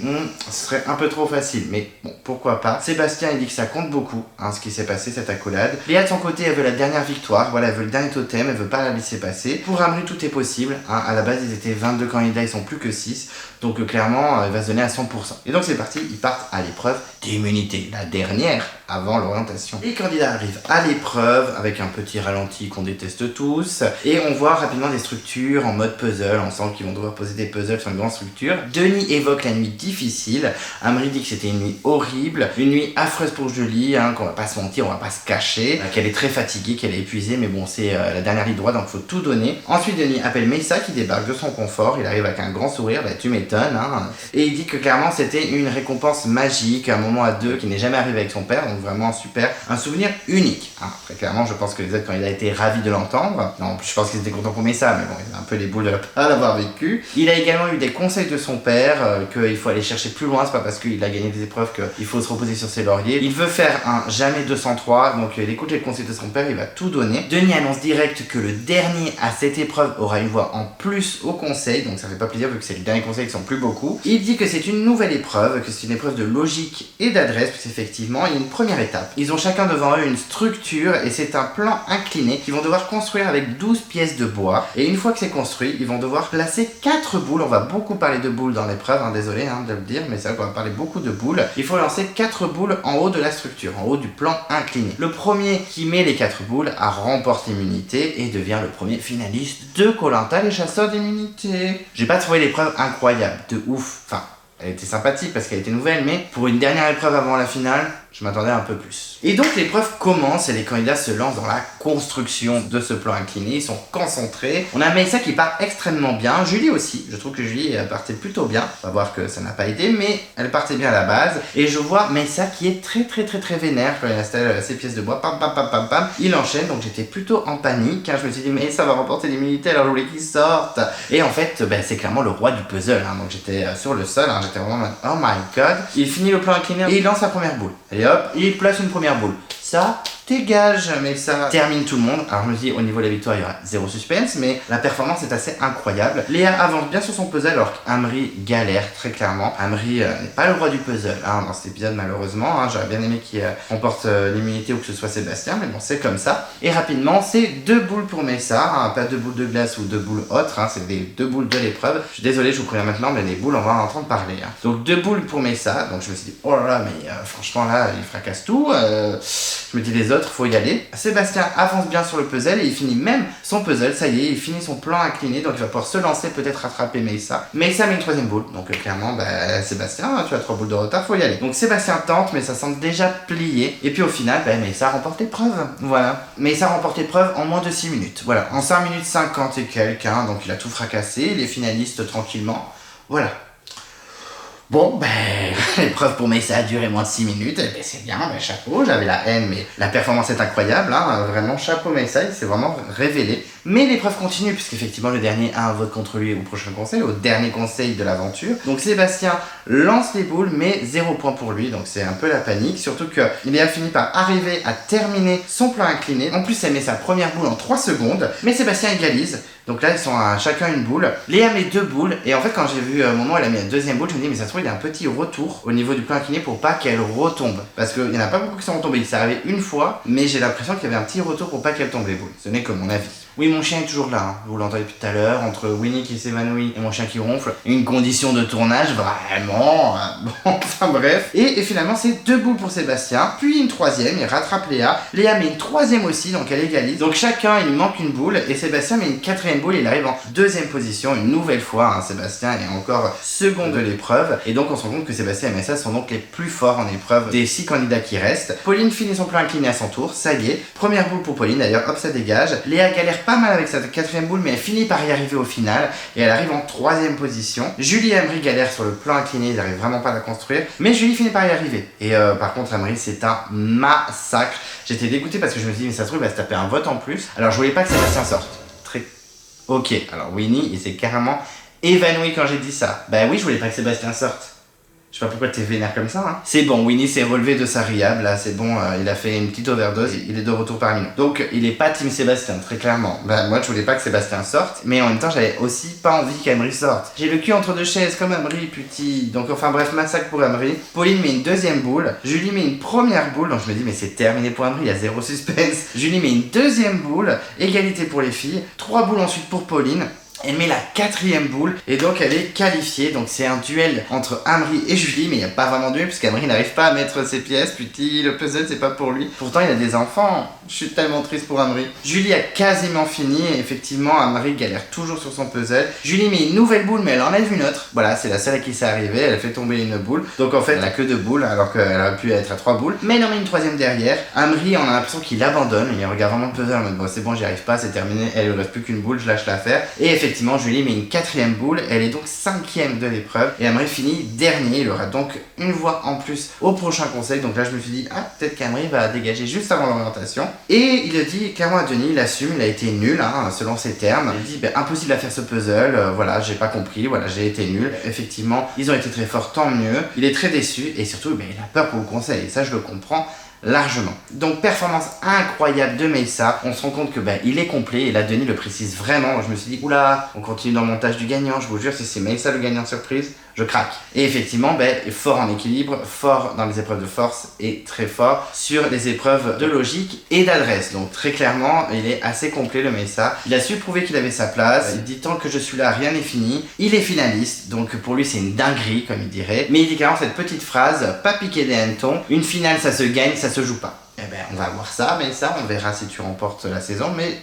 ce serait un peu trop facile, mais bon pourquoi pas. Sébastien il dit que ça compte beaucoup ce qui s'est passé cette accolade. Léa de son côté elle veut la dernière victoire, voilà, elle veut le dernier totem, elle veut pas la laisser passer. Pour Amri tout est possible, à la base ils étaient 22 candidats, ils sont plus que 6, donc clairement il va se donner à 100%. Et donc c'est parti, ils partent à l'épreuve d'immunité, la dernière avant l'orientation. Les candidats arrivent à l'épreuve avec un petit ralenti qu'on déteste tous, et on voit rapidement des structures en mode puzzle, on sent qu'ils vont devoir poser des puzzles sur une grande structure. Denis évoque la nuit difficile, Amri dit que c'était une nuit horrible, une nuit affreuse pour Julie, qu'on va pas se mentir, on va pas se cacher, qu'elle est très fatiguée, qu'elle est épuisée, mais bon c'est la dernière ligne droite donc faut tout donner. Ensuite Denis appelle Meyssa qui débarque. débarque de son confort, il arrive avec un grand sourire, bah tu m'étonnes, hein. Et il dit que clairement c'était une récompense magique, un moment à deux qui n'est jamais arrivé avec son père, donc vraiment super, un souvenir unique. Hein. Très clairement, je pense que les autres, quand il a été ravi de l'entendre, non, en plus je pense qu'ils étaient contents pour ça, mais bon, il a un peu les boules de pas l'avoir vécu. Il a également eu des conseils de son père, qu'il faut aller chercher plus loin, c'est pas parce qu'il a gagné des épreuves qu'il faut se reposer sur ses lauriers. Il veut faire un jamais 203, donc il écoute les conseils de son père, il va tout donner. Denis annonce direct que le dernier à cette épreuve aura une voix en plus au conseil, donc ça fait pas plaisir vu que c'est le dernier conseil qui sont plus beaucoup. Il dit que c'est une nouvelle épreuve, que c'est une épreuve de logique et d'adresse, puisqu'effectivement il y a une première étape. Ils ont chacun devant eux une structure et c'est un plan incliné qu'ils vont devoir construire avec 12 pièces de bois. Et une fois que c'est construit, ils vont devoir placer 4 boules. On va beaucoup parler de boules dans l'épreuve, hein, désolé de le dire, mais c'est vrai qu'on va parler beaucoup de boules. Il faut lancer 4 boules en haut de la structure, en haut du plan incliné. Le premier qui met les 4 boules remporte l'immunité et devient le premier finaliste de Koh-Lanta, les chasseurs d'immunité. J'ai pas trouvé l'épreuve incroyable, de ouf. Enfin, elle était sympathique parce qu'elle était nouvelle, mais pour une dernière épreuve avant la finale, je m'attendais un peu plus. Et donc l'épreuve commence et les candidats se lancent dans la construction de ce plan incliné, ils sont concentrés. On a Meissa qui part extrêmement bien, Julie aussi, je trouve que Julie partait plutôt bien. On va voir que ça n'a pas aidé, mais elle partait bien à la base. Et je vois Meissa qui est très vénère quand il installe ses pièces de bois, pam, il enchaîne, donc j'étais plutôt en panique, hein. Je me suis dit mais ça va remporter l'immunité alors je voulais qu'il sorte. Et en fait, c'est clairement le roi du puzzle, hein. Donc j'étais sur le sol, hein. J'étais vraiment oh my god. Il finit le plan incliné et il lance sa première boule. Et hop, il place une première boule. Ça dégage, mais ça termine tout le monde. Alors je me dis, au niveau de la victoire, il y aura zéro suspense, mais la performance est assez incroyable. Léa avance bien sur son puzzle, alors qu'Amri galère très clairement. Amri n'est pas le roi du puzzle, hein, dans cet épisode malheureusement. Hein. J'aurais bien aimé qu'il remporte l'immunité ou que ce soit Sébastien, mais bon, c'est comme ça. Et rapidement, c'est 2 boules pour Meissa, hein, pas 2 boules de glace ou 2 boules autres, hein, c'est des 2 boules de l'épreuve. Je suis désolé, je vous préviens maintenant, mais les boules, on va en entendre parler. Hein. Donc 2 boules pour Meissa, donc je me suis dit, oh là là, mais franchement là, il fracasse tout. Je me dis les autres, faut y aller. Sébastien avance bien sur le puzzle et il finit même son puzzle, ça y est, il finit son plan incliné, donc il va pouvoir se lancer, peut-être rattraper Meissa. Meissa met une 3e boule, donc clairement, Sébastien, tu as 3 boules de retard, faut y aller. Donc Sébastien tente, mais ça semble déjà plié. Et puis au final, Meissa remporte l'épreuve. Voilà. Meissa remporte l'épreuve en moins de 6 minutes. Voilà, en 5 minutes 50 et quelques, hein, donc il a tout fracassé, les finalistes tranquillement. Voilà. Bon, l'épreuve pour Meissa a duré moins de 6 minutes, c'est bien, chapeau, j'avais la haine, mais la performance est incroyable, hein, vraiment chapeau Meissa, il s'est vraiment révélé. Mais l'épreuve continue, puisqu'effectivement le dernier a un vote contre lui au prochain conseil, au dernier conseil de l'aventure. Donc Sébastien lance les boules, mais 0 point pour lui, donc c'est un peu la panique, surtout qu'il a fini par arriver à terminer son plan incliné. En plus, elle met sa première boule en 3 secondes, mais Sébastien égalise. Donc là, ils sont à chacun une boule. Léa met 2 boules. Et en fait, quand j'ai vu au moment où elle a mis la 2e boule, je me dis, mais ça se trouve, il y a un petit retour au niveau du plan incliné pour pas qu'elle retombe. Parce qu'il n'y en a pas beaucoup qui sont retombés. Il s'est arrivé une fois, mais j'ai l'impression qu'il y avait un petit retour pour pas qu'elle tombe les boules. Ce n'est que mon avis. Oui, mon chien est toujours là, hein. Vous l'entendez depuis tout à l'heure, entre Winnie qui s'évanouit et mon chien qui ronfle. Une condition de tournage, vraiment. Bon, enfin bref. Et finalement, c'est 2 boules pour Sébastien, puis une 3e, il rattrape Léa. Léa met une 3e aussi, donc elle égalise. Donc chacun, il manque une boule, et Sébastien met une 4e boule, il arrive en 2e position, une nouvelle fois. Hein. Sébastien est encore second de l'épreuve, et donc on se rend compte que Sébastien et Meissa sont donc les plus forts en épreuve des 6 candidats qui restent. Pauline finit son plan incliné à son tour, ça y est. Première boule pour Pauline, d'ailleurs, hop, ça dégage. Léa galère pas mal avec sa 4e boule, mais elle finit par y arriver au final et elle arrive en 3e position. Julie et Amri galèrent sur le plan incliné, ils n'arrivent vraiment pas à la construire, mais Julie finit par y arriver. Et par contre, Amri, c'est un massacre. J'étais dégoûté parce que je me suis dit, mais ça se trouve, il va se taper un vote en plus. Alors, je voulais pas que Sébastien sorte. Ok, alors Winnie, il s'est carrément évanoui quand j'ai dit ça. Oui, je voulais pas que Sébastien sorte. Je sais pas pourquoi t'es vénère comme ça, hein. C'est bon, Winnie s'est relevé de sa riable, là, c'est bon, il a fait une petite overdose, il est de retour parmi nous. Donc, il est pas team Sébastien, très clairement. Moi, je voulais pas que Sébastien sorte, mais en même temps, j'avais aussi pas envie qu'Amri sorte. J'ai le cul entre 2 chaises, comme Amri, putain. Donc, enfin bref, massacre pour Amri. Pauline met une 2e boule, Julie met une première boule, donc je me dis, mais c'est terminé pour Amri, il y a 0 suspense. Julie met une 2e boule, égalité pour les filles, 3 boules ensuite pour Pauline. Elle met la 4e boule et donc elle est qualifiée. Donc c'est un duel entre Amri et Julie, mais il n'y a pas vraiment de duel puisqu'Amri n'arrive pas à mettre ses pièces. Putain, le puzzle c'est pas pour lui. Pourtant il a des enfants. Je suis tellement triste pour Amri. Julie a quasiment fini et effectivement Amri galère toujours sur son puzzle. Julie met une nouvelle boule mais elle enlève une autre. Voilà, c'est la seule à qui c'est arrivé. Elle fait tomber une boule. Donc en fait elle a que 2 boules alors qu'elle aurait pu être à 3 boules. Mais elle en met une 3e derrière. Amri, on a l'impression qu'il abandonne. Il regarde vraiment le puzzle en mode bon c'est bon, j'y arrive pas, c'est terminé. Elle ne reste plus qu'une boule, je lâche l'affaire. Et effectivement effectivement, Julie met une 4e boule, elle est donc 5e de l'épreuve et Amri finit dernier. Il aura donc une voix en plus au prochain conseil. Donc là, je me suis dit, ah, peut-être qu'Amri va dégager juste avant l'orientation. Et il le dit clairement à Denis, il assume, il a été nul, hein, selon ses termes. Il dit, impossible à faire ce puzzle, voilà, j'ai pas compris, voilà, j'ai été nul. Effectivement, ils ont été très forts, tant mieux. Il est très déçu et surtout, il a peur pour le conseil et ça, je le comprends largement. Donc performance incroyable de Meyssa, on se rend compte que il est complet et là Denis le précise vraiment. Je me suis dit oula, on continue dans le montage du gagnant, je vous jure si c'est Meyssa le gagnant surprise, je craque. Et effectivement, fort en équilibre, fort dans les épreuves de force et très fort sur les épreuves de logique et d'adresse. Donc très clairement, il est assez complet le Meyssa. Il a su prouver qu'il avait sa place. Il dit tant que je suis là, rien n'est fini. Il est finaliste, donc pour lui c'est une dinguerie comme il dirait. Mais il dit clairement cette petite phrase, pas piquer des hannetons, une finale ça se gagne, ça se joue pas. On va voir ça, Meyssa, on verra si tu remportes la saison, mais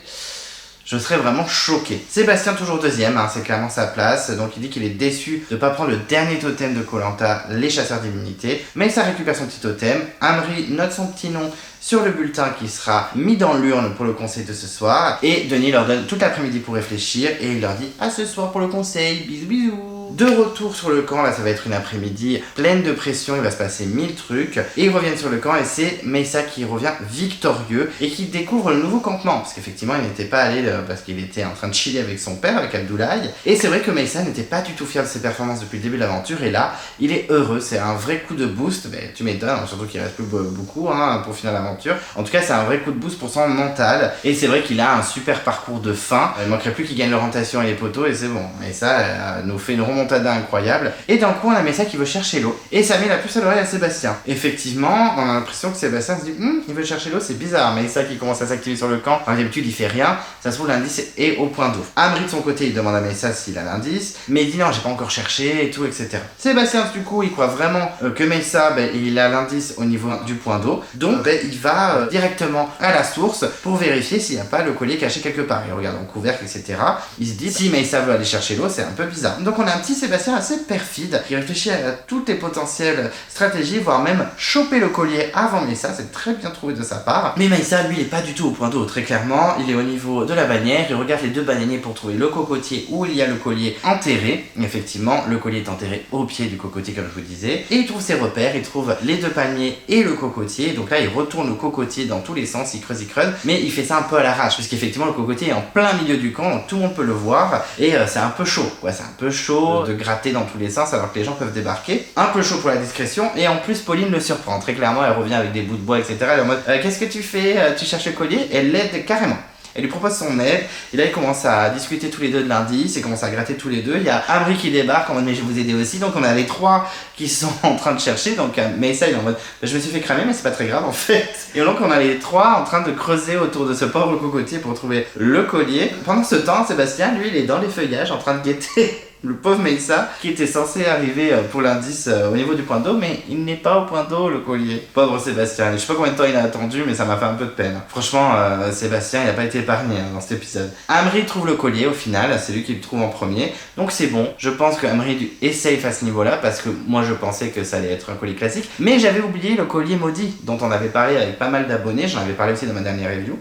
je serais vraiment choqué. Sébastien toujours deuxième, hein, c'est clairement sa place. Donc il dit qu'il est déçu de ne pas prendre le dernier totem de Koh-Lanta, les chasseurs d'immunité. Mais ça récupère son petit totem. Amri note son petit nom sur le bulletin qui sera mis dans l'urne pour le conseil de ce soir. Et Denis leur donne toute l'après-midi pour réfléchir. Et il leur dit à ce soir pour le conseil. Bisous bisous. De retour sur le camp, là ça va être une après-midi pleine de pression, il va se passer 1000 trucs. Et ils reviennent sur le camp et c'est Meyssa qui revient victorieux et qui découvre le nouveau campement. Parce qu'effectivement il n'était pas allé parce qu'il était en train de chiller avec son père, avec Abdoulaye. Et c'est vrai que Meyssa n'était pas du tout fier de ses performances depuis le début de l'aventure. Et là, il est heureux, c'est un vrai coup de boost. Tu m'étonnes, surtout qu'il reste plus beaucoup pour finir l'aventure. En tout cas c'est un vrai coup de boost pour son mental. Et c'est vrai qu'il a un super parcours de fin. Il manquerait plus qu'il gagne l'orientation et les poteaux et c'est bon. Meyssa nous fait une remontada incroyable. Et dans le coin, on a Meyssa qui veut chercher l'eau. Et ça met la puce à l'oreille à Sébastien. Effectivement, on a l'impression que Sébastien se dit il veut chercher l'eau, c'est bizarre. Meyssa qui commence à s'activer sur le camp. D'habitude, il fait rien. Ça se trouve, l'indice est au point d'eau. Amri de son côté, il demande à Meyssa s'il a l'indice. Mais il dit non, j'ai pas encore cherché et tout, etc. Sébastien, du coup, il croit vraiment que Meyssa, il a l'indice au niveau du point d'eau. Donc, il va directement à la source pour vérifier s'il n'y a pas le collier caché quelque part. Il regarde en couvercle, etc. Il se dit si Meyssa veut aller chercher l'eau, c'est un peu bizarre. Donc, on a un petit Sébastien assez perfide qui réfléchit à toutes les potentielles stratégies, voire même choper le collier avant Meyssa. C'est très bien trouvé de sa part. Mais Meyssa, lui, il est pas du tout au point d'eau. Très clairement, il est au niveau de la bannière. Il regarde les deux bananiers pour trouver le cocotier où il y a le collier enterré. Effectivement, le collier est enterré au pied du cocotier, comme je vous disais. Et il trouve ses repères. Il trouve les deux palmiers et le cocotier. Donc là, il retourne le cocotier dans tous les sens. Il creuse. Mais il fait ça un peu à l'arrache, puisqu'effectivement, le cocotier est en plein milieu du camp. Donc tout le monde peut le voir. Et c'est un peu chaud. C'est un peu chaud de gratter dans tous les sens alors que les gens peuvent débarquer. Un peu chaud pour la discrétion. Et en plus, Pauline le surprend. Très clairement, elle revient avec des bouts de bois, etc. Elle est en mode qu'est-ce que tu fais? Tu cherches le collier? Elle l'aide carrément. Elle lui propose son aide, et là ils commencent à discuter tous les deux de l'indice, ils commencent à gratter tous les deux. Il y a Amri qui débarque en mode mais je vais vous aider aussi, donc on a les trois qui sont en train de chercher, donc Meyssa il est en mode je me suis fait cramer mais c'est pas très grave en fait. Et donc on a les trois en train de creuser autour de ce pauvre cocotier pour trouver le collier. Pendant ce temps, Sébastien lui il est dans les feuillages en train de guetter le pauvre Meyssa qui était censé arriver pour l'indice au niveau du point d'eau, mais il n'est pas au point d'eau le collier. Pauvre Sébastien, je sais pas combien de temps il a attendu, mais ça m'a fait un peu de peine. Franchement, Sébastien il a pas été épargné dans cet épisode. Amri trouve le collier au final, c'est lui qui le trouve en premier, donc c'est bon. Je pense que Amri est safe à ce niveau-là parce que moi je pensais que ça allait être un collier classique, mais j'avais oublié le collier maudit dont on avait parlé avec pas mal d'abonnés, j'en avais parlé aussi dans ma dernière review.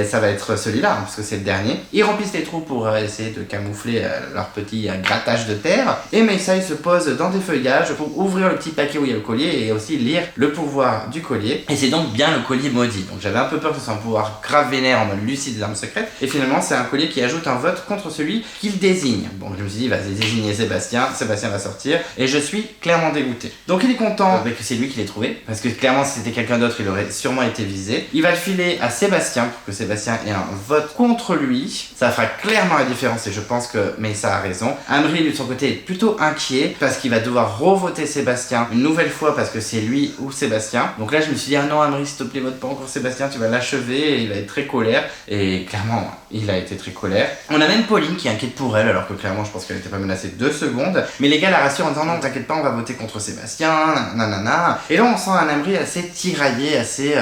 Ça va être celui-là parce que c'est le dernier. Ils remplissent les trous pour essayer de camoufler leur petit grattage de terre, et Meyssa il se pose dans des feuillages pour ouvrir le petit paquet où il y a le collier et aussi lire le pouvoir du collier, et c'est donc bien le collier maudit. Donc j'avais un peu peur que ce soit un pouvoir grave vénère en mode Lucie des armes secrètes, et finalement c'est un collier qui ajoute un vote contre celui qu'il désigne. Bon, je me suis dit vas-y désigner Sébastien va sortir, et je suis clairement dégoûté. Donc il est content que c'est lui qui l'ait trouvé, parce que clairement si c'était quelqu'un d'autre il aurait sûrement été visé. Il va le filer à Sébastien pour que Sébastien ait un vote contre lui, ça fera clairement la différence, et je pense que Meyssa a raison. Amri lui de son côté est plutôt inquiet parce qu'il va devoir revoter Sébastien une nouvelle fois parce que c'est lui ou Sébastien. Donc là je me suis dit ah non Amri s'il te plaît vote pas encore Sébastien, tu vas l'achever, et il va être très colère, et clairement il a été très colère. On a même Pauline qui est inquiète pour elle alors que clairement je pense qu'elle n'était pas menacée 2 secondes, mais les gars la rassurent en disant non t'inquiète pas on va voter contre Sébastien, nanana. Et là on sent un Amri assez tiraillé, assez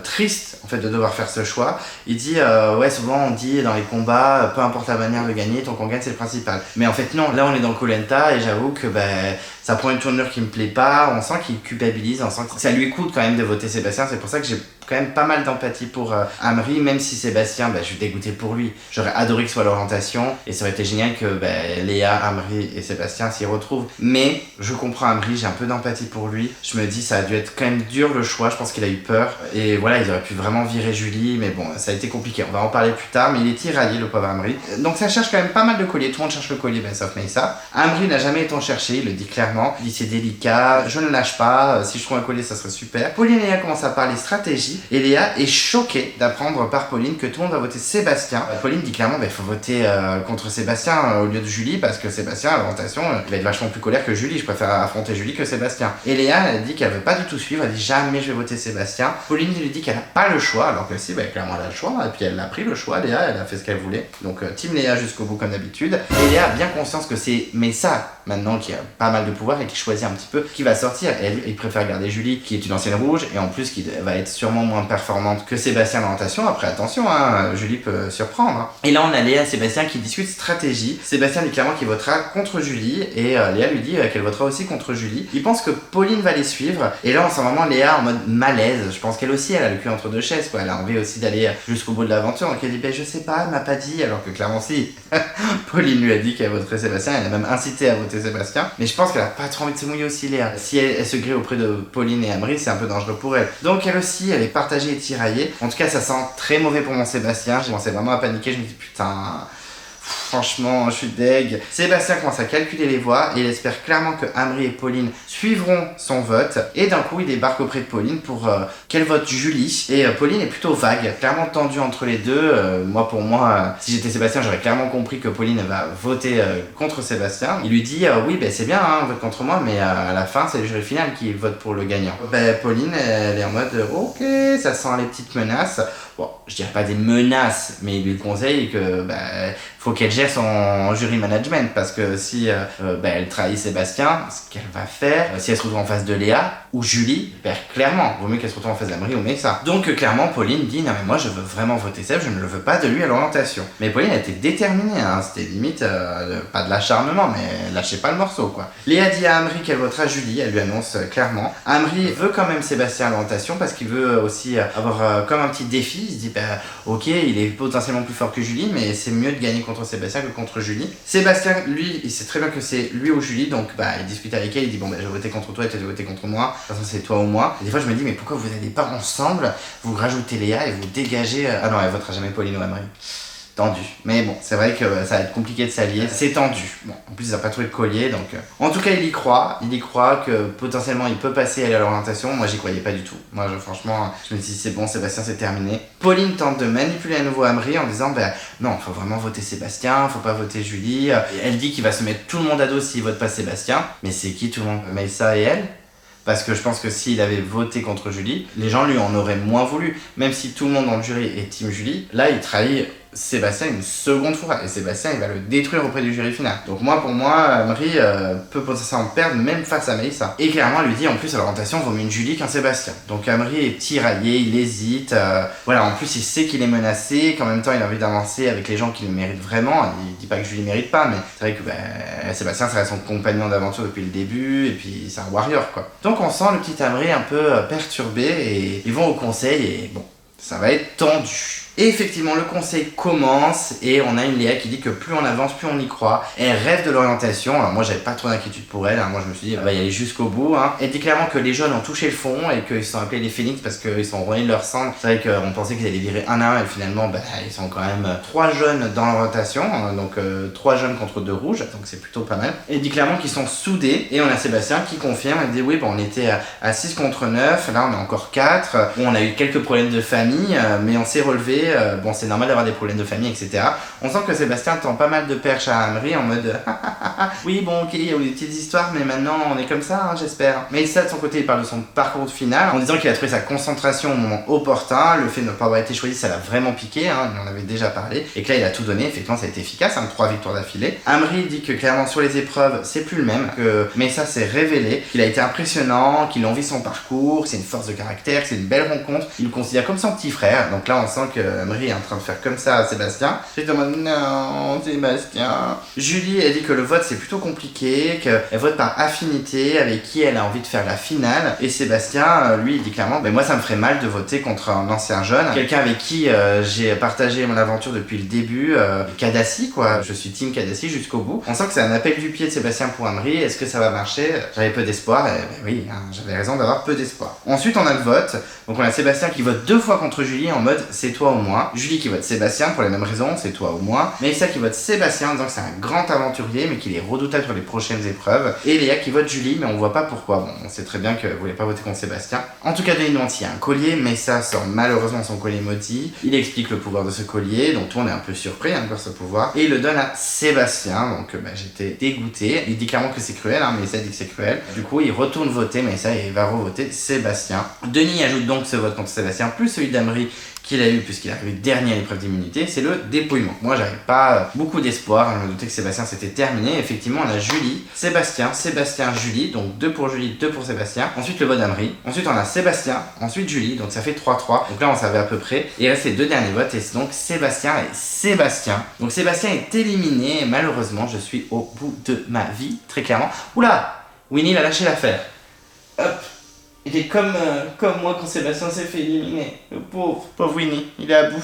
triste en fait de devoir faire ce choix. Il dit ouais souvent on dit dans les combats peu importe la manière de gagner, tant qu'on gagne c'est le principal, mais en fait non, là on est dans Koh-Lanta et j'avoue que ça prend une tournure qui me plaît pas, on sent qu'il culpabilise, on sent que ça lui coûte quand même de voter Sébastien, c'est pour ça que j'ai quand même pas mal d'empathie pour Amri, même si Sébastien, je suis dégoûté pour lui. J'aurais adoré que ce soit l'orientation, et ça aurait été génial que Léa, Amri et Sébastien s'y retrouvent. Mais je comprends Amri, j'ai un peu d'empathie pour lui. Je me dis, ça a dû être quand même dur le choix, je pense qu'il a eu peur. Et voilà, ils auraient pu vraiment virer Julie, mais bon, ça a été compliqué. On va en parler plus tard, mais il est tiraillé, le pauvre Amri. Donc ça cherche quand même pas mal de colliers, tout le monde cherche le collier, sauf Meissa. Amri n'a jamais été en chercher, il le dit clairement. Il dit, c'est délicat, je ne lâche pas, si je trouve un collier, ça serait super. Pauline et Léa commencent à parler stratégie, et Léa est choquée d'apprendre par Pauline que tout le monde va voter Sébastien. Pauline dit clairement, il faut voter contre Sébastien au lieu de Julie, parce que Sébastien, à l'orientation, il va être vachement plus colère que Julie. Je préfère affronter Julie que Sébastien. Et Léa, elle dit qu'elle veut pas du tout suivre, elle dit jamais je vais voter Sébastien. Pauline lui dit qu'elle a pas le choix, alors que si, clairement elle a le choix, et puis elle a pris le choix, Léa, elle a fait ce qu'elle voulait. Donc team Léa jusqu'au bout comme d'habitude. Et Léa a bien conscience que c'est Meissa, maintenant, qui a pas mal de pouvoir et qui choisit un petit peu qui va sortir. Elle, il préfère garder Julie, qui est une ancienne rouge, et en plus qui va être sûrement moins performante que Sébastien dans l'orientation. Après, attention, Julie peut surprendre. Et là, on a Léa et Sébastien qui discutent stratégie. Sébastien dit clairement qu'il votera contre Julie, et Léa lui dit qu'elle votera aussi contre Julie. Il pense que Pauline va les suivre, et là, on sent vraiment Léa en mode malaise. Je pense qu'elle aussi, elle a le cul entre deux chaises, quoi. Elle a envie aussi d'aller jusqu'au bout de l'aventure, donc elle dit, je sais pas, elle m'a pas dit, alors que clairement, si. Pauline lui a dit qu'elle voterait Sébastien, elle a même incité à voter Sébastien, mais je pense qu'elle a pas trop envie de se mouiller aussi, Léa. Si elle se grille auprès de Pauline et Amri, c'est un peu dangereux pour elle. Donc elle aussi, elle est partagée et tiraillée. En tout cas, ça sent très mauvais pour mon Sébastien. J'ai commencé vraiment à paniquer, je me dis putain... Franchement, je suis deg. Sébastien commence à calculer les voix et il espère clairement que Amri et Pauline suivront son vote. Et d'un coup, il débarque auprès de Pauline pour qu'elle vote Julie. Et Pauline est plutôt vague, clairement tendue entre les deux. Pour moi, si j'étais Sébastien, j'aurais clairement compris que Pauline va voter contre Sébastien. Il lui dit oui, c'est bien, vote contre moi, mais à la fin, c'est le jury final qui vote pour le gagnant. Pauline, elle est en mode ok, ça sent les petites menaces. Bon, je dirais pas des menaces, mais il lui conseille que faut qu'elle gère son jury management, parce que si elle trahit Sébastien, ce qu'elle va faire, si elle se retrouve en face de Léa ou Julie, clairement, vaut mieux qu'elle se retrouve en face d'Amri ou Meissa. Donc clairement, Pauline dit non mais moi je veux vraiment voter Seb, je ne le veux pas de lui à l'orientation. Mais Pauline était déterminée, c'était limite pas de l'acharnement, mais elle lâchait pas le morceau quoi. Léa dit à Amri qu'elle votera Julie, elle lui annonce clairement. Amri veut quand même Sébastien à l'orientation parce qu'il veut aussi avoir comme un petit défi. Il se dit ok, il est potentiellement plus fort que Julie, mais c'est mieux de gagner contre Sébastien que contre Julie. Sébastien, lui, il sait très bien que c'est lui ou Julie, donc il discute avec elle, il dit je vais voter contre toi et toi tu vas voter contre moi. De toute façon, c'est toi ou moi. Et des fois, je me dis, mais pourquoi vous n'allez pas ensemble, vous rajoutez Léa et vous dégagez. Ah non, elle votera jamais Pauline ou Amri. Tendu. Mais bon, c'est vrai que ça va être compliqué de s'allier. C'est tendu. Bon, en plus, il n'a pas trouvé de collier, donc... En tout cas, il y croit. Il y croit que potentiellement, il peut passer à l'orientation. Moi, j'y croyais pas du tout. Moi, franchement, je me dis, c'est bon, Sébastien, c'est terminé. Pauline tente de manipuler à nouveau Amri en disant, non, faut vraiment voter Sébastien, faut pas voter Julie. Et elle dit qu'il va se mettre tout le monde à dos s'il vote pas Sébastien. Mais c'est qui tout le monde? Meissa et elle? Parce que je pense que s'il avait voté contre Julie, les gens lui en auraient moins voulu. Même si tout le monde dans le jury est team Julie, là, il trahit Sébastien une seconde fois. Et Sébastien, il va le détruire auprès du jury final. Donc pour moi, Amri peut potentiellement perdre même face à Meissa. Et clairement, elle lui dit, en plus, à l'orientation, vaut mieux une Julie qu'un Sébastien. Donc Amri est tiraillé, il hésite. En plus, il sait qu'il est menacé, qu'en même temps, il a envie d'avancer avec les gens qui le méritent vraiment. Il dit pas que Julie ne mérite pas, mais c'est vrai que Sébastien, ça reste son compagnon d'aventure depuis le début, et puis c'est un warrior, quoi. Donc on sent le petit Amri un peu perturbé, et ils vont au conseil, et bon, ça va être tendu. Et effectivement, le conseil commence et on a une Léa qui dit que plus on avance, plus on y croit. Elle rêve de l'orientation. Alors moi, j'avais pas trop d'inquiétude pour elle. Moi, je me suis dit, elle va y aller jusqu'au bout. Elle dit clairement que les jeunes ont touché le fond et qu'ils se sont appelés les Phoenix parce qu'ils sont roulés de leur cendre. C'est vrai qu'on pensait qu'ils allaient virer un à un et finalement, ils sont quand même 3 jeunes dans l'orientation. Donc 3 jeunes contre 2 rouges. Donc c'est plutôt pas mal. Elle dit clairement qu'ils sont soudés. Et on a Sébastien qui confirme. Elle dit oui, on était à 6 contre 9. Là, on est encore 4. Bon, on a eu quelques problèmes de famille, mais on s'est relevé. C'est normal d'avoir des problèmes de famille, etc. On sent que Sébastien tend pas mal de perches à Amri en mode oui, bon, ok, il y a eu des petites histoires, mais maintenant on est comme ça, j'espère. Mais ça, de son côté, il parle de son parcours final en disant qu'il a trouvé sa concentration au moment opportun. Le fait de ne pas avoir été choisi, ça l'a vraiment piqué, il en avait déjà parlé. Et que là, il a tout donné, effectivement, ça a été efficace, 3 victoires d'affilée. Amri dit que clairement, sur les épreuves, c'est plus le même, mais ça s'est révélé, qu'il a été impressionnant, qu'il envie son parcours, c'est une force de caractère, c'est une belle rencontre. Il le considère comme son petit frère, donc là, on sent que Amri est en train de faire comme ça à Sébastien. J'étais en mode non, Sébastien. Julie, elle dit que le vote c'est plutôt compliqué, qu'elle vote par affinité avec qui elle a envie de faire la finale. Et Sébastien, lui, il dit clairement, moi ça me ferait mal de voter contre un ancien jeune, quelqu'un avec qui j'ai partagé mon aventure depuis le début, Kadassi quoi. Je suis team Kadassi jusqu'au bout. On sent que c'est un appel du pied de Sébastien pour Amri. Est-ce que ça va marcher? J'avais peu d'espoir, et oui, hein, j'avais raison d'avoir peu d'espoir. Ensuite on a le vote. Donc on a Sébastien qui vote 2 fois contre Julie en mode c'est toi ou moi. Julie qui vote Sébastien pour les mêmes raisons, c'est toi ou moi. Mélissa qui vote Sébastien en disant que c'est un grand aventurier mais qu'il est redoutable sur les prochaines épreuves. Et Léa qui vote Julie mais on voit pas pourquoi. Bon, on sait très bien que vous voulez pas voter contre Sébastien. En tout cas, Denis Menti a un collier, mais ça sort malheureusement son collier maudit. Il explique le pouvoir de ce collier, donc tout on est un peu surpris par ce pouvoir. Et il le donne à Sébastien, donc j'étais dégoûté. Il dit clairement que c'est cruel, mais ça dit que c'est cruel. Du coup, il retourne voter, mais ça il va revoter Sébastien. Denis ajoute donc ce vote contre Sébastien, plus celui d'Amri qu'il a eu puisqu'il a arrivé dernier à l'épreuve d'immunité, c'est le dépouillement. Moi j'avais pas beaucoup d'espoir, je me doutais que Sébastien c'était terminé. Effectivement on a Julie, Sébastien, Julie, donc 2 pour Julie, 2 pour Sébastien. Ensuite le vote d'Amri, ensuite on a Sébastien, ensuite Julie, donc ça fait 3-3. Donc là on savait à peu près. Et il reste les 2 derniers votes et c'est donc Sébastien et Sébastien. Donc Sébastien est éliminé et malheureusement je suis au bout de ma vie, très clairement. Oula, Winnie il a lâché l'affaire. Hop. Il est comme moi quand Sébastien s'est fait éliminer. Le pauvre Winnie, il est à bout.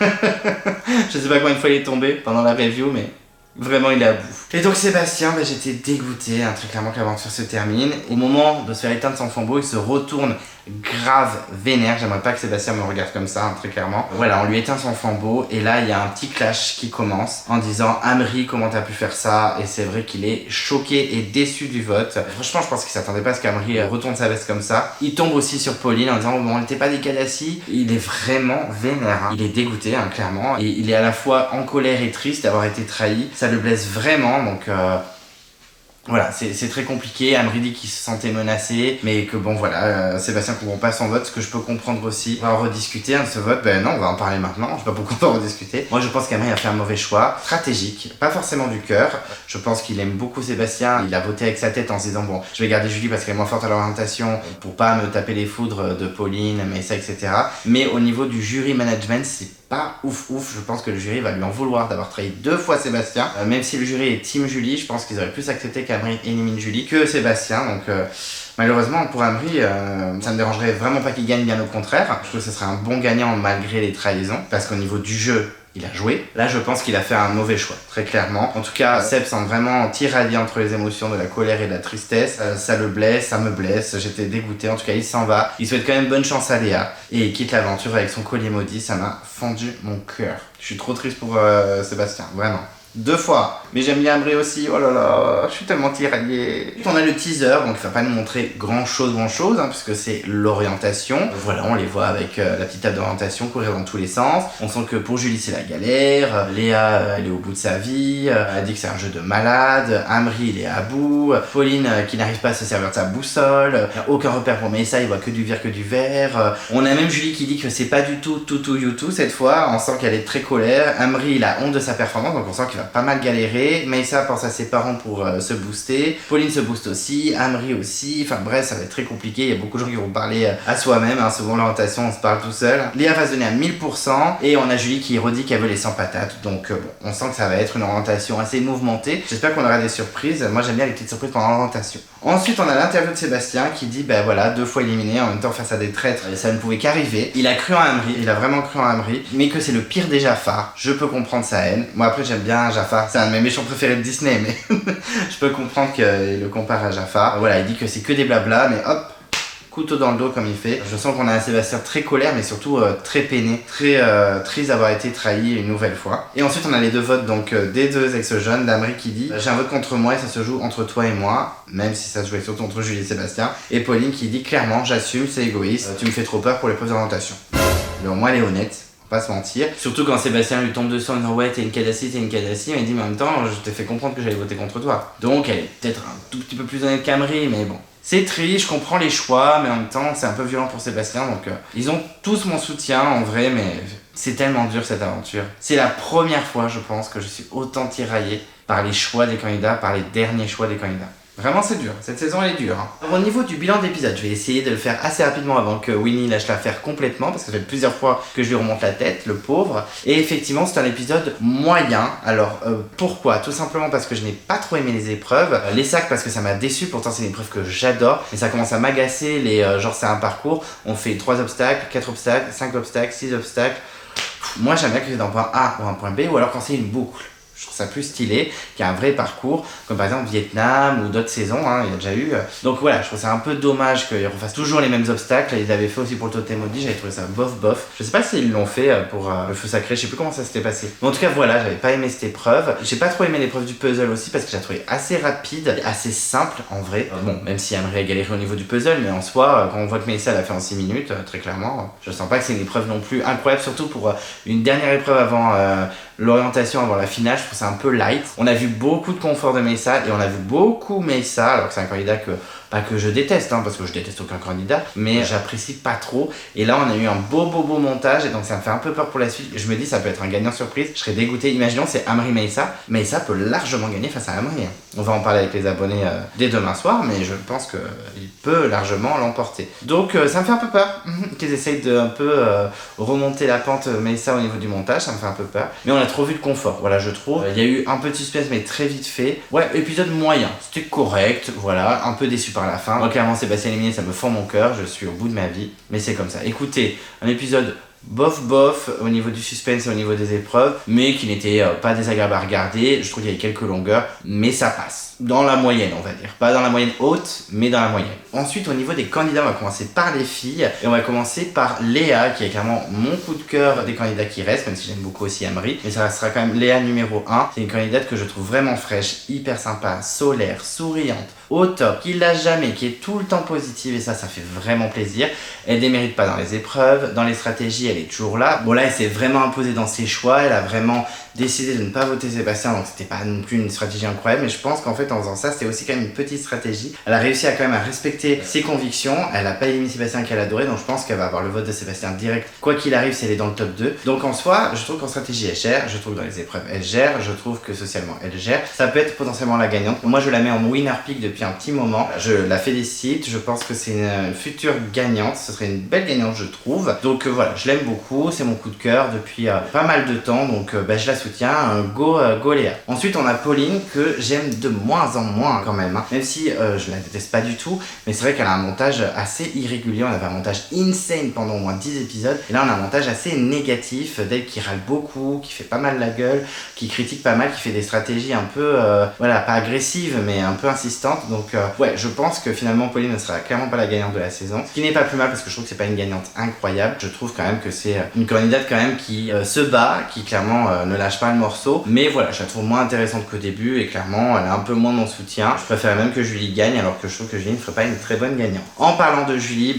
Je sais pas combien de fois il est tombé pendant la review, mais vraiment il est à bout. Et donc Sébastien, j'étais dégoûté, très clairement que l'aventure se termine. Au moment de se faire éteindre son flambeau, il se retourne grave vénère. J'aimerais pas que Sébastien me regarde comme ça, très clairement. Voilà, on lui éteint son flambeau et là il y a un petit clash qui commence en disant Amri, comment t'as pu faire ça? Et c'est vrai qu'il est choqué et déçu du vote. Franchement, je pense qu'il s'attendait pas à ce qu'Amri retourne sa veste comme ça. Il tombe aussi sur Pauline en disant bon, on n'était pas des Kadassi. Il est vraiment vénère. Il est dégoûté, clairement. Et il est à la fois en colère et triste d'avoir été trahi. Ça le blesse vraiment, donc voilà, c'est très compliqué. Amri dit qu'il se sentait menacé, mais que bon voilà, Sébastien comprend pas son vote, ce que je peux comprendre aussi. On va en rediscuter de ce vote, non, on va en parler maintenant, je sais pas pourquoi on va en rediscuter. Moi je pense qu'Amri a fait un mauvais choix, stratégique, pas forcément du cœur. Je pense qu'il aime beaucoup Sébastien, il a voté avec sa tête en se disant bon, je vais garder Julie parce qu'elle est moins forte à l'orientation, pour pas me taper les foudres de Pauline, Mélissa, etc. Mais au niveau du jury management, c'est pas ouf. Je pense que le jury va lui en vouloir d'avoir trahi 2 fois Sébastien. Même si le jury est team Julie, je pense qu'ils auraient plus accepté qu'Amri élimine Julie que Sébastien. Donc malheureusement pour Amri, ça me dérangerait vraiment pas qu'il gagne, bien au contraire. Je trouve que ce serait un bon gagnant malgré les trahisons. Parce qu'au niveau du jeu, il a joué. Là, je pense qu'il a fait un mauvais choix, très clairement. En tout cas, Seb semble vraiment tiraillé entre les émotions de la colère et de la tristesse. Ça le blesse, ça me blesse. J'étais dégoûté. En tout cas, il s'en va. Il souhaite quand même bonne chance à Léa. Et il quitte l'aventure avec son collier maudit. Ça m'a fendu mon cœur. Je suis trop triste pour Sébastien, vraiment. 2 fois, mais j'aime bien Amri aussi, oh là là, je suis tellement tiraillé. On a le teaser, donc il va pas nous montrer grand chose, puisque c'est l'orientation. Voilà, on les voit avec la petite table d'orientation courir dans tous les sens. On sent que pour Julie c'est la galère, Léa elle est au bout de sa vie, elle dit que c'est un jeu de malade, Amri il est à bout, Pauline qui n'arrive pas à se servir de sa boussole, aucun repère pour Mélissa, il voit que du vert. On a même Julie qui dit que c'est pas du tout you cette fois, on sent qu'elle est très colère, Amri il a honte de sa performance, donc on sent qu'il va pas mal galérer. Mélissa pense à ses parents pour se booster. Pauline se booste aussi. Amri aussi. Enfin bref, ça va être très compliqué. Il y a beaucoup de gens qui vont parler à soi-même. Souvent l'orientation, on se parle tout seul. Léa va se donner à 1000%. Et on a Julie qui redit qu'elle veut les 100 patates. Donc bon, on sent que ça va être une orientation assez mouvementée. J'espère qu'on aura des surprises. Moi j'aime bien les petites surprises pendant l'orientation. Ensuite, on a l'interview de Sébastien qui dit voilà, 2 fois éliminé, en même temps face à des traîtres, ça ne pouvait qu'arriver. Il a cru en Amri, il a vraiment cru en Amri, mais que c'est le pire des Jafar. Je peux comprendre sa haine. Moi après j'aime bien Jafar, c'est un de mes méchants préférés de Disney, mais je peux comprendre qu'il le compare à Jafar. Voilà, il dit que c'est que des blabla, mais hop, couteau dans le dos comme il fait. Je sens qu'on a un Sébastien très colère, mais surtout très peiné, très triste d'avoir été trahi une nouvelle fois. Et ensuite on a les 2 votes donc des 2 ex-jeunes, d'Amri qui dit j'ai un vote contre moi et ça se joue entre toi et moi, même si ça se jouait surtout entre Julie et Sébastien. Et Pauline qui dit clairement j'assume, c'est égoïste, tu me fais trop peur pour les postes d'orientation. Mais au moins elle est honnête. Pas se mentir, surtout quand Sébastien lui tombe dessus en disant ouais t'es une Kadassi, mais il dit mais en même temps je t'ai fait comprendre que j'allais voter contre toi. Donc elle est peut-être un tout petit peu plus honnête qu'Amri, mais bon. C'est triste, je comprends les choix, mais en même temps c'est un peu violent pour Sébastien, donc ils ont tous mon soutien en vrai, mais c'est tellement dur cette aventure. C'est la première fois je pense que je suis autant tiraillé par les choix des candidats, par les derniers choix des candidats. Vraiment c'est dur, cette saison elle est dure. Au niveau du bilan d'épisode, je vais essayer de le faire assez rapidement avant que Winnie lâche l'affaire complètement, parce que ça fait plusieurs fois que je lui remonte la tête, le pauvre. Et effectivement c'est un épisode moyen. Alors pourquoi? Tout simplement parce que je n'ai pas trop aimé les épreuves. Les sacs parce que ça m'a déçu, pourtant c'est une épreuve que j'adore. Mais ça commence à m'agacer, genre c'est un parcours, on fait 3 obstacles, 4 obstacles, 5 obstacles, 6 obstacles. Moi j'aime bien que c'est d'un point A ou un point B, ou alors quand c'est une boucle. Je trouve ça plus stylé qu'un vrai parcours, comme par exemple Vietnam ou d'autres saisons, il y a déjà eu. Donc voilà, je trouve ça un peu dommage qu'ils refassent toujours les mêmes obstacles. Ils l'avaient fait aussi pour le totem maudit, j'avais trouvé ça bof. Je sais pas s'ils l'ont fait pour le feu sacré, je sais plus comment ça s'était passé. Mais en tout cas voilà, j'avais pas aimé cette épreuve. J'ai pas trop aimé l'épreuve du puzzle aussi parce que j'ai trouvé assez rapide, assez simple en vrai. Bon, même si Amri a galéré au niveau du puzzle, mais en soi, quand on voit que Melissa l'a fait en 6 minutes, très clairement, je sens pas que c'est une épreuve non plus incroyable, surtout pour une dernière épreuve avant l'orientation, avant la finale. Je trouve ça un peu light. On a vu beaucoup de confort de Melissa et on a vu beaucoup Melissa, alors que c'est un candidat pas que je déteste, parce que je déteste aucun candidat, mais j'apprécie pas trop. Et là on a eu un beau montage et donc ça me fait un peu peur pour la suite. Je me dis ça peut être un gagnant surprise, je serais dégoûté. Imaginons c'est Amri Melissa, Melissa peut largement gagner face à Amri. On va en parler avec les abonnés dès demain soir, mais je pense qu'il peut largement l'emporter. Donc ça me fait un peu peur qu'ils essayent de un peu remonter la pente Melissa au niveau du montage, ça me fait un peu peur. Mais on a trop vu de confort, voilà je trouve. Il y a eu un peu de suspense mais très vite fait. Ouais, épisode moyen, c'était correct, voilà, un peu déçu par la fin. Moi clairement Sébastien éliminé, ça me fend mon cœur, je suis au bout de ma vie, mais c'est comme ça. Écoutez, un épisode bof au niveau du suspense et au niveau des épreuves, mais qui n'était pas désagréable à regarder. Je trouve qu'il y avait quelques longueurs, mais ça passe. Dans la moyenne, on va dire. Pas dans la moyenne haute, mais dans la moyenne. Ensuite, au niveau des candidats, on va commencer par les filles. Et on va commencer par Léa, qui est clairement mon coup de cœur des candidats qui restent, même si j'aime beaucoup aussi Amri. Mais ça restera quand même Léa numéro 1. C'est une candidate que je trouve vraiment fraîche, hyper sympa, solaire, souriante, au top, qui lâche jamais, qui est tout le temps positive. Et ça fait vraiment plaisir. Elle démérite pas dans les épreuves. Dans les stratégies, elle est toujours là. Bon, là, elle s'est vraiment imposée dans ses choix. Elle a vraiment décidé de ne pas voter Sébastien, donc c'était pas non plus une stratégie incroyable, mais je pense qu'en fait en faisant ça c'était aussi quand même une petite stratégie. Elle a réussi à quand même à respecter ses convictions, elle a pas éliminé Sébastien qu'elle adorait, donc je pense qu'elle va avoir le vote de Sébastien direct quoi qu'il arrive si elle est dans le top 2. Donc en soi je trouve qu'en stratégie elle gère, je trouve que dans les épreuves elle gère, je trouve que socialement elle gère, ça peut être potentiellement la gagnante. Moi je la mets en winner pick depuis un petit moment, je la félicite, je pense que c'est une future gagnante, ce serait une belle gagnante je trouve, donc voilà, je l'aime beaucoup, c'est mon coup de cœur depuis pas mal de temps, donc je la soutien, go Léa. Ensuite on a Pauline que j'aime de moins en moins quand même, même si je la déteste pas du tout, mais c'est vrai qu'elle a un montage assez irrégulier. On avait un montage insane pendant au moins 10 épisodes, et là on a un montage assez négatif d'elle qui râle beaucoup, qui fait pas mal la gueule, qui critique pas mal, qui fait des stratégies un peu, voilà, pas agressives mais un peu insistantes, donc ouais, je pense que finalement Pauline ne sera clairement pas la gagnante de la saison, ce qui n'est pas plus mal parce que je trouve que c'est pas une gagnante incroyable. Je trouve quand même que c'est une candidate quand même qui se bat, qui clairement ne lâche pas le morceau, mais voilà, je la trouve moins intéressante qu'au début et clairement elle a un peu moins mon soutien. Je préfère même que Julie gagne, alors que je trouve que Julie ne ferait pas une très bonne gagnante. En parlant de Julie,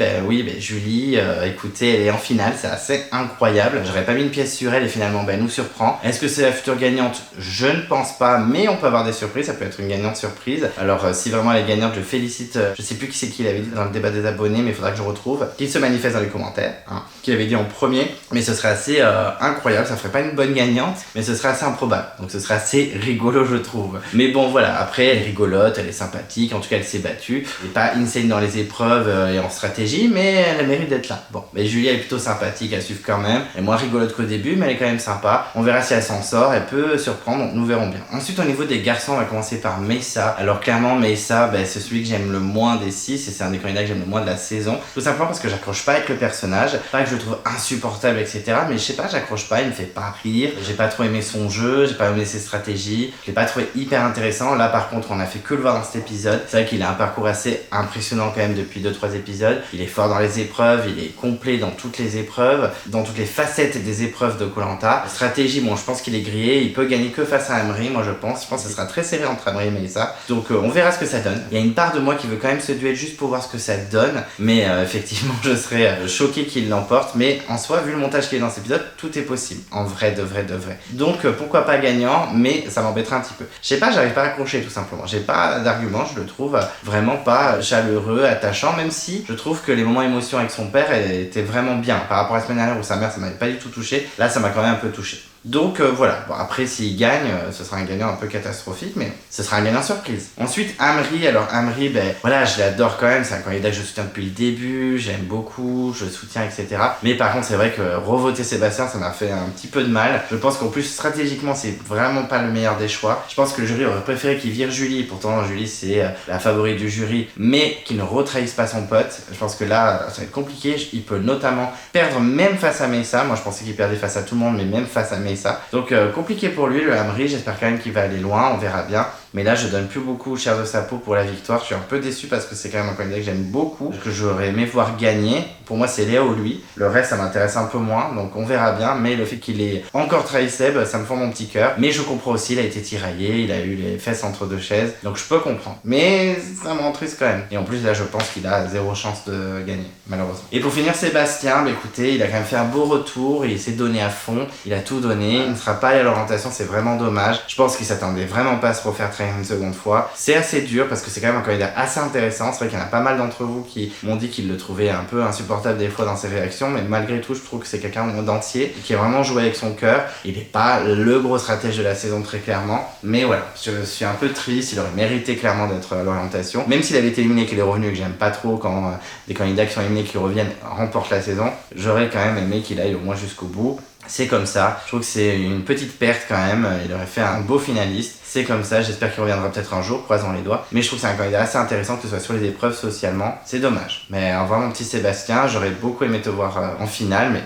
Julie, écoutez, elle est en finale, c'est assez incroyable. J'aurais pas mis une pièce sur elle et finalement elle nous surprend. Est-ce que c'est la future gagnante? Je ne pense pas, mais on peut avoir des surprises, ça peut être une gagnante surprise. Alors si vraiment elle est gagnante, je félicite, je sais plus qui c'est qui l'avait dit dans le débat des abonnés, mais il faudra que je retrouve, qu'il se manifeste dans les commentaires, qui l'avait dit en premier, mais ce serait assez incroyable, ça ferait pas une bonne gagnante, mais ce serait assez improbable, donc ce serait assez rigolo je trouve. Mais bon voilà, après elle est rigolote, elle est sympathique, en tout cas elle s'est battue, elle est pas insane dans les épreuves et en stratégie, mais elle mérite d'être là. Bon, mais Julie elle est plutôt sympathique, elle suit quand même, elle est moins rigolote qu'au début, mais elle est quand même sympa. On verra si elle s'en sort, elle peut surprendre, donc nous verrons bien. Ensuite au niveau des garçons, on va commencer par Meyssa. Alors clairement Meyssa, c'est celui que j'aime le moins des 6 et c'est un des candidats que j'aime le moins de la saison, tout simplement parce que j'accroche pas avec le personnage, pas que je le trouve insupportable etc, mais je sais pas, j'accroche pas, il me fait pas rire, j'ai pas trop aimé son jeu, j'ai pas aimé ses stratégies, je l'ai pas trouvé hyper intéressant. Là par contre on a fait que le voir dans cet épisode, c'est vrai qu'il a un parcours assez impressionnant quand même depuis 2-3 épisodes, il est fort dans les épreuves, il est complet dans toutes les épreuves, dans toutes les facettes des épreuves de Koh-Lanta. Stratégie, bon je pense qu'il est grillé, il peut gagner que face à Amri, moi je pense que ce sera très serré entre Amri et Melissa, donc on verra ce que ça donne. Il y a une part de moi qui veut quand même ce duel juste pour voir ce que ça donne, mais effectivement je serais choqué qu'il l'emporte, mais en soi vu le montage qui est dans cet épisode, tout est possible, en vrai de vrai. Donc pourquoi pas gagnant, mais ça m'embêterait un petit peu. Je sais pas, j'arrive pas à accrocher tout simplement, j'ai pas d'argument, je le trouve vraiment pas chaleureux, attachant, même si je trouve que les moments émotion avec son père étaient vraiment bien, par rapport à la semaine dernière où sa mère ça m'avait pas du tout touché, là ça m'a quand même un peu touché. Donc voilà, bon, après s'il gagne, ce sera un gagnant un peu catastrophique, mais ce sera un gagnant surprise. Ensuite Amri, alors Amri, ben voilà, je l'adore quand même, c'est un candidat que je soutiens depuis le début, j'aime beaucoup, je soutiens, etc. Mais par contre c'est vrai que revoter Sébastien, ça m'a fait un petit peu de mal. Je pense qu'en plus stratégiquement c'est vraiment pas le meilleur des choix. Je pense que le jury aurait préféré qu'il vire Julie, pourtant Julie c'est la favorite du jury, mais qu'il ne retrahisse pas son pote. Je pense que là ça va être compliqué, il peut notamment perdre même face à Meyssa. Moi je pensais qu'il perdait face à tout le monde, mais même face à Meyssa. Donc compliqué pour lui, le Amri, j'espère quand même qu'il va aller loin, on verra bien. Mais là je donne plus beaucoup cher de sa peau pour la victoire, je suis un peu déçu parce que c'est quand même un candidat que j'aime beaucoup, que j'aurais aimé voir gagner. Pour moi c'est Léa ou lui, le reste ça m'intéresse un peu moins, donc on verra bien. Mais le fait qu'il ait encore trahi Seb, ça me fend mon petit cœur. Mais je comprends aussi, il a été tiraillé, il a eu les fesses entre deux chaises, donc je peux comprendre. Mais ça me rend triste quand même. Et en plus là je pense qu'il a zéro chance de gagner, malheureusement. Et pour finir Sébastien, bah écoutez, il a quand même fait un beau retour, il s'est donné à fond, il a tout donné, il ne sera pas allé à l'orientation, c'est vraiment dommage. Je pense qu'il s'attendait vraiment pas à se refaire trahir une seconde fois. C'est assez dur parce que c'est quand même un candidat assez intéressant. C'est vrai qu'il y en a pas mal d'entre vous qui m'ont dit qu'ils le trouvaient un peu insupportable des fois dans ses réactions, mais malgré tout je trouve que c'est quelqu'un d'entier qui a vraiment joué avec son cœur. Il n'est pas le gros stratège de la saison très clairement, mais voilà, je suis un peu triste, il aurait mérité clairement d'être à l'orientation. Même s'il avait été éliminé et qu'il est revenu, et que j'aime pas trop quand des candidats qui sont éliminés qui reviennent remportent la saison, j'aurais quand même aimé qu'il aille au moins jusqu'au bout. C'est comme ça, je trouve que c'est une petite perte quand même, il aurait fait un beau finaliste. C'est comme ça, j'espère qu'il reviendra peut-être un jour, croisons les doigts. Mais je trouve que c'est un candidat assez intéressant, que ce soit sur les épreuves socialement, c'est dommage. Mais au revoir mon petit Sébastien, j'aurais beaucoup aimé te voir en finale, mais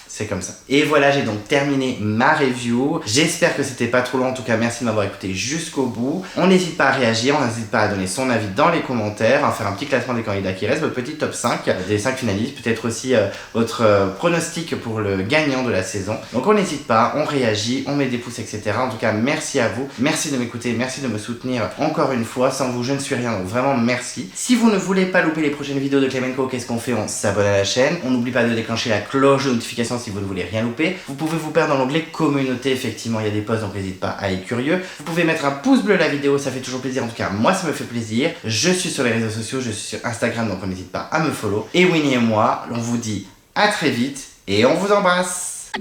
c'est comme ça. Et voilà, j'ai donc terminé ma review. J'espère que c'était pas trop long. En tout cas, merci de m'avoir écouté jusqu'au bout. On n'hésite pas à réagir, on n'hésite pas à donner son avis dans les commentaires, à faire un petit classement des candidats qui restent, votre petit top 5 des 5 finalistes, peut-être aussi votre pronostic pour le gagnant de la saison. Donc on n'hésite pas, on réagit, on met des pouces, etc. En tout cas, merci à vous. Merci de m'écouter, merci de me soutenir encore une fois. Sans vous, je ne suis rien, donc vraiment merci. Si vous ne voulez pas louper les prochaines vidéos de Clemenco, qu'est-ce qu'on fait? On s'abonne à la chaîne. On n'oublie pas de déclencher la cloche de notification si vous ne voulez rien louper. Vous pouvez vous perdre dans l'onglet communauté, effectivement il y a des posts, donc n'hésite pas à être curieux. Vous pouvez mettre un pouce bleu à la vidéo, ça fait toujours plaisir, en tout cas moi ça me fait plaisir. Je suis sur les réseaux sociaux, je suis sur Instagram, donc n'hésite pas à me follow. Et Winnie et moi, on vous dit à très vite et on vous embrasse.